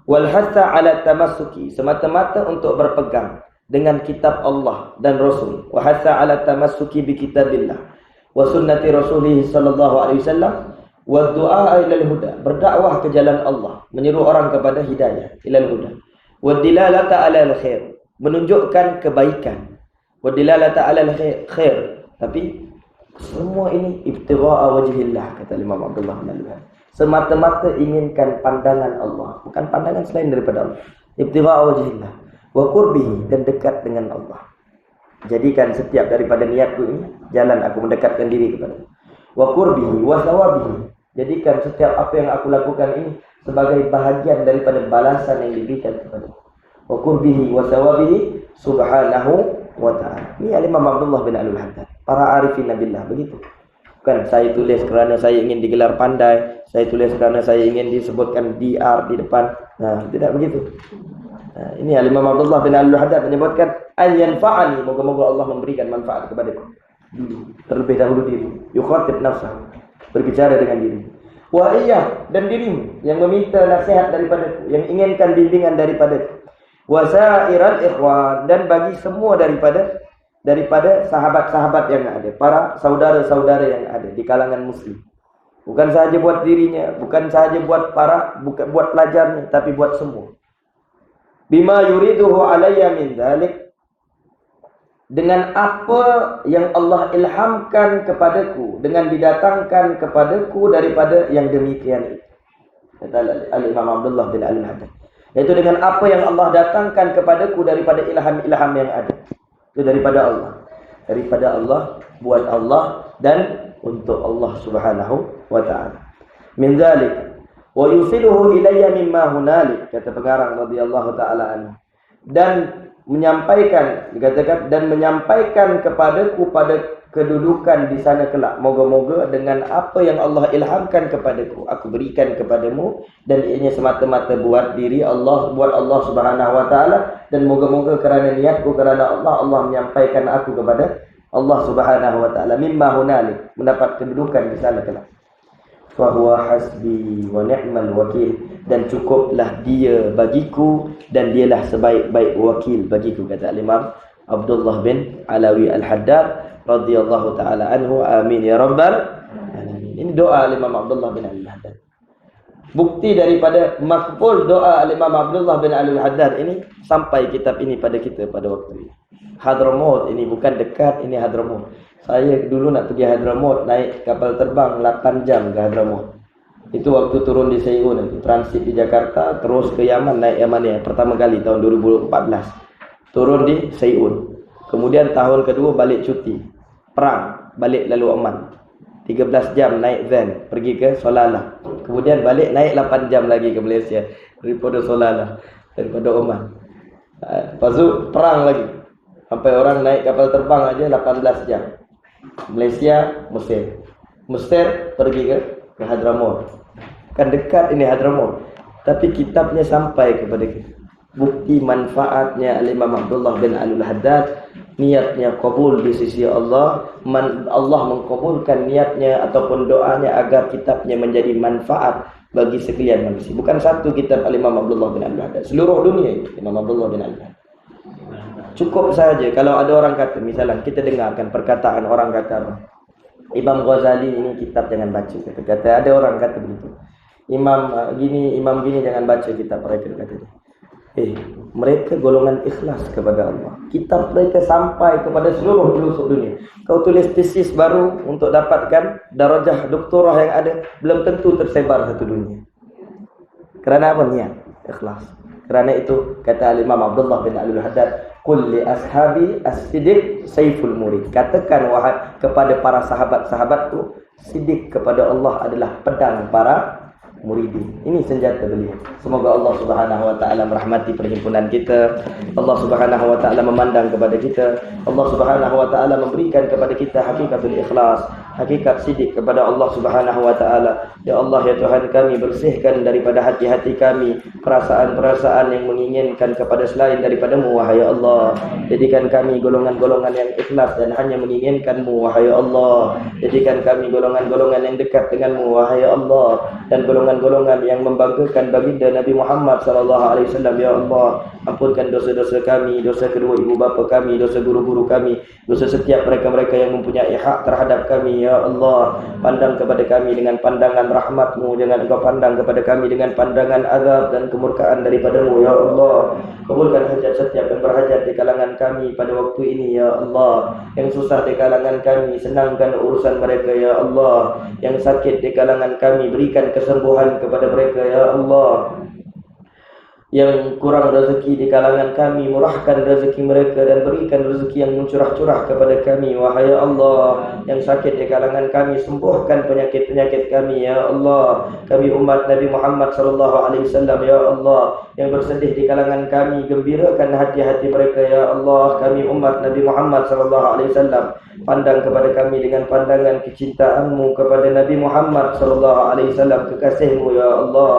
Wal hatha ala tamassuki. Semata-mata untuk berpegang dengan kitab Allah dan Rasul. Wa hatha ala tamassuki bi kitabillah wa sunnati Rasulih sallallahu alaihi wasallam. Wa du'a ilal huda. Berdakwah ke jalan Allah. Menyeru orang kepada hidayah. Ilal huda. Wa dilalata alal khair. Menunjukkan kebaikan. Wa dilalata alal khair. Tapi semua ini ibtigha'a wajhillah, kata Imam Abdullah bin Al-Haddad. Semata-mata inginkan pandangan Allah, bukan pandangan selain daripada Allah. Ibtigha'a wajhillah wa qurbihi, dan dekat dengan Allah. Jadikan setiap daripada niatku ini jalan aku mendekatkan diri kepada Allah. Wa qurbihi wa thawabihi. Jadikan setiap apa yang aku lakukan ini sebagai bahagian daripada balasan yang diberikan kepada Allah. Wa qurbihi wa thawabihi subhanahu wa ta'ala. Ini Imam Abdullah bin Al-Haddad. Para arifin billah begitu. Bukan saya tulis kerana saya ingin digelar pandai, saya tulis kerana saya ingin disebutkan DR di depan. Nah, tidak begitu. Nah, ini Imam Abdullah bin Al-Haddad menyebutkan ayyanfa'ani, moga-moga Allah memberikan manfaat kepadaku. Terlebih dahulu diri. Yukhatib nafsah, berbicara dengan diri. Wa iya, dan dirimu yang meminta nasihat daripadaku, yang inginkan bimbingan daripadaku. Wa sa'iral ikhwan, dan bagi semua daripada sahabat-sahabat yang ada, para saudara-saudara yang ada di kalangan muslim. Bukan sahaja buat dirinya, bukan sahaja buat buat pelajarnya, tapi buat semua. Bima yuriduhu alayya min dzalik, dengan apa yang Allah ilhamkan kepadaku, dengan didatangkan kepadaku daripada yang demikian itu. Kata Al-Imam Abdullah bin Al-Haddad. Yaitu dengan apa yang Allah datangkan kepadaku daripada ilham-ilham yang ada. Itu daripada Allah. Daripada Allah, buat Allah dan untuk Allah Subhanahu wa ta'ala. Min dzalik Wa yusiluhu ilayya mimma hunalik, kata pengarang radhiyallahu taala anhu. Dan menyampaikan, dikatakan, dan menyampaikan kepadaku pada kedudukan di sana kelak. Moga-moga dengan apa yang Allah ilhamkan kepadaku, aku berikan kepadamu, dan ianya semata-mata buat diri Allah, buat Allah Subhanahu wa taala, dan moga-moga kerana niatku kerana Allah, Allah menyampaikan aku kepada Allah Subhanahu wa taala. Mimma hunalik, mendapat kedudukan di sana kelak. Fa huwa hasbi wa ni'mal wakil, dan cukuplah dia bagiku dan dialah sebaik-baik wakil bagiku, kata Imam Abdullah bin Alawi Al-Haddad radhiyallahu taala anhu. Amin ya rabbal alamin. Ini doa Imam Abdullah bin Alawi Al-Haddad. Bukti daripada makbul doa Imam Abdullah bin Alawi Al-Haddad ini, sampai kitab ini pada kita pada waktu ini. Hadramaut ini bukan dekat, ini Hadramaut. Saya dulu nak pergi Hadramaut, naik kapal terbang 8 jam ke Hadramaut. Itu waktu turun di Sayun, transit di Jakarta, terus ke Yaman, naik Yaman pertama kali tahun 2014. Turun di Sayun. Kemudian tahun kedua balik cuti. Perang, balik lalu Oman. 13 jam naik van pergi ke Salalah. Kemudian balik naik 8 jam lagi ke Malaysia daripada Salalah, daripada Oman. Lepas tu perang lagi. Sampai orang naik kapal terbang aja 18 jam. Malaysia, Mesir. Mesir pergi ke Hadramaut. Kan dekat ini Hadramaut. Tapi kitabnya sampai kepada kita. Bukti manfaatnya Imam Abdullah bin Alawi Al-Haddad, niatnya kabul di sisi Allah. Allah mengkabulkan niatnya ataupun doanya agar kitabnya menjadi manfaat bagi sekalian manusia. Bukan satu kitab Imam Abdullah bin Alawi Al-Haddad, seluruh dunia Imam Abdullah bin Alawi Al-Haddad. Cukup saja kalau ada orang kata, misalnya kita dengarkan perkataan orang kata Imam Ghazali ini kitab jangan baca, kata ada orang kata begitu. Imam gini jangan baca kitab mereka, katanya. Mereka golongan ikhlas kepada Allah. Kitab mereka sampai kepada seluruh pelosok dunia. Kau tulis tesis baru untuk dapatkan darajah doktorah yang ada, belum tentu tersebar satu dunia. Kerana apa? Niat, ikhlas. Kerana itu kata Imam Abdullah bin Alawi Al-Haddad, "Qul li ashabi as-siddiq sayful murid." Katakan wahai kepada para sahabat-sahabatku, sidik kepada Allah adalah pedang para muridin. Ini senjata beliau. Semoga Allah Subhanahu wa taala merahmati perhimpunan kita. Allah Subhanahu wa taala memandang kepada kita. Allah Subhanahu wa taala memberikan kepada kita hakikatul ikhlas, hakikat sidik kepada Allah Subhanahu wa taala. Ya Allah, ya Tuhan kami, bersihkan daripada hati-hati kami perasaan-perasaan yang menginginkan kepada selain daripada-Mu, wahai Allah. Jadikan kami golongan-golongan yang ikhlas dan hanya menginginkan-Mu, wahai Allah. Jadikan kami golongan-golongan yang dekat dengan-Mu, wahai Allah, dan golongan-golongan yang membanggakan baginda Nabi Muhammad sallallahu alaihi wasallam. Ya Allah, ampunkan dosa-dosa kami, dosa kedua ibu bapa kami, dosa guru-guru kami, dosa setiap mereka-mereka yang mempunyai hak terhadap kami. Ya Allah, pandang kepada kami dengan pandangan rahmat-Mu, jangan Engkau pandang kepada kami dengan pandangan azab dan kemurkaan daripada-Mu. Ya Allah, kabulkan hajat setiap yang berhajat di kalangan kami pada waktu ini. Ya Allah, yang susah di kalangan kami, senangkan urusan mereka. Ya Allah, yang sakit di kalangan kami, berikan kesembuhan kepada mereka. Ya Allah, yang kurang rezeki di kalangan kami, murahkan rezeki mereka dan berikan rezeki yang mencurah-curah kepada kami. Wahai Allah, yang sakit di kalangan kami, sembuhkan penyakit-penyakit kami. Ya Allah, kami umat Nabi Muhammad sallallahu alaihi wasallam. Ya Allah, yang bersedih di kalangan kami, gembirakan hati-hati mereka. Ya Allah, kami umat Nabi Muhammad sallallahu alaihi wasallam, pandang kepada kami dengan pandangan kecintaan-Mu kepada Nabi Muhammad sallallahu alaihi wasallam, kekasih-Mu. Ya Allah,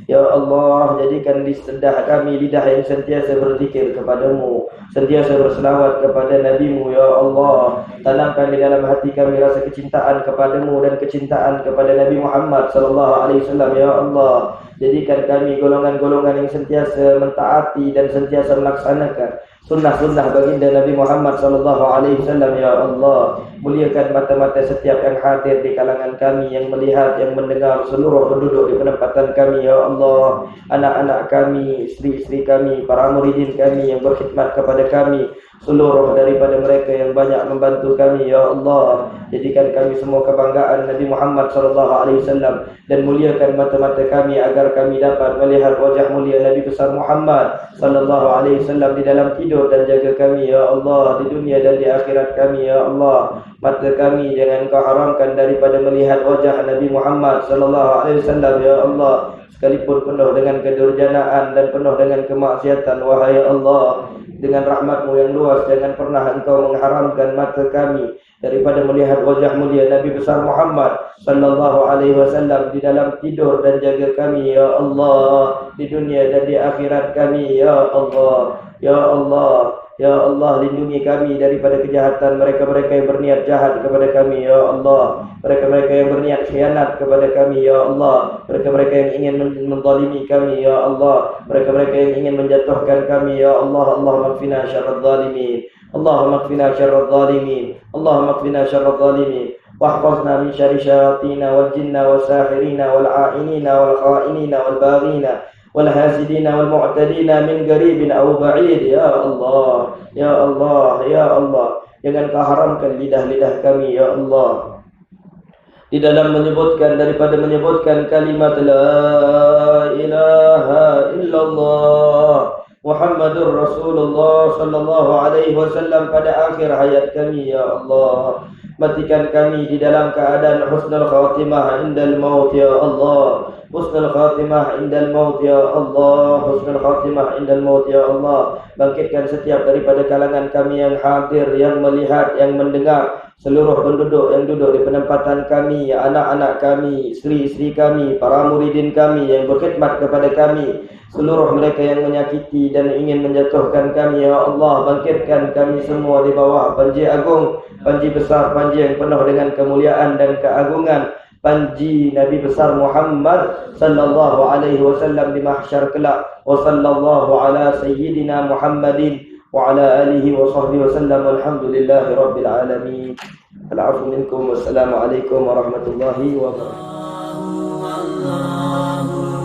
ya Allah, jadikan lidah kami lidah yang sentiasa berzikir kepada-Mu, sentiasa berselawat kepada Nabi-Mu. Ya Allah, tanamkan di dalam hati kami rasa kecintaan kepada-Mu dan kecintaan kepada Nabi Muhammad sallallahu alaihi wasallam. Ya Allah, jadikan kami golongan-golongan yang sentiasa mentaati dan sentiasa melaksanakan sunnah-sunnah baginda Nabi Muhammad sallallahu alaihi wasallam. Ya Allah, muliakan mata-mata setiap yang hadir di kalangan kami, yang melihat, yang mendengar, seluruh penduduk di penempatan kami. Ya Allah, anak-anak kami, isteri-isteri kami, para muridin kami yang berkhidmat kepada kami, seluruh daripada mereka yang banyak membantu kami, ya Allah. Jadikan kami semua kebanggaan Nabi Muhammad sallallahu alaihi wasallam dan muliakan mata-mata kami agar kami dapat melihat wajah mulia Nabi besar Muhammad sallallahu alaihi wasallam di dalam tidur, dan jaga kami, ya Allah, di dunia dan di akhirat kami, ya Allah. Mata kami jangan Kau haramkan daripada melihat wajah Nabi Muhammad sallallahu alaihi wasallam, ya Allah, sekalipun penuh dengan kedurjanaan dan penuh dengan kemaksiatan. Wahai Allah, dengan rahmat-Mu yang luas, jangan pernah Engkau mengharamkan mata kami daripada melihat wajah mulia Nabi besar Muhammad sallallahu alaihi wasallam di dalam tidur, dan jaga kami, ya Allah, di dunia dan di akhirat kami, ya Allah. Ya Allah, ya Allah, lindungi kami daripada kejahatan mereka-mereka yang berniat jahat kepada kami, ya Allah. Mereka-mereka yang berniat khianat kepada kami, ya Allah. Mereka-mereka yang ingin menzalimi kami, ya Allah. Mereka-mereka yang ingin menjatuhkan kami, ya Allah. Allahumma qfina syarrad zalimin. Allahumma qfina syarrad zalimin. Allahumma qfina syarrad zalimin. Wahfazna min syarri syayatina wal jinna wal sahirina wal a'inina wal kha'inina wal baghina wal hasidina wal mu'tadina min qaribin aw ba'id, ya Allah. Ya Allah, ya Allah, jangan Kau haramkan lidah-lidah kami, ya Allah, di dalam menyebutkan kalimat la ilaha illallah Muhammadur Rasulullah sallallahu alaihi wasallam pada akhir hayat kami, ya Allah. Matikan kami di dalam keadaan husnul khatimah indal maut, ya Allah. Husnul khatimah indal maut, ya Allah. Husnul khatimah indal maut, ya Allah. Bangkitkan setiap daripada kalangan kami yang hadir, yang melihat, yang mendengar, seluruh penduduk yang duduk di penempatan kami, anak-anak kami, isteri-isteri kami, para muridin kami yang berkhidmat kepada kami, seluruh mereka yang menyakiti dan ingin menjatuhkan kami, ya Allah. Bangkitkan kami semua di bawah panji agung, panji besar, panji yang penuh dengan kemuliaan dan keagungan, panji Nabi besar Muhammad sallallahu alaihi wasallam di mahsyar kelak. Wa sallallahu ala sayyidina Muhammadin wa ala alihi wa sahbihi wasallam. Alhamdulillahi rabbil alamin. Al-'afwu minkum. Wassalamualaikum warahmatullahi wabarakatuh.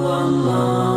Allah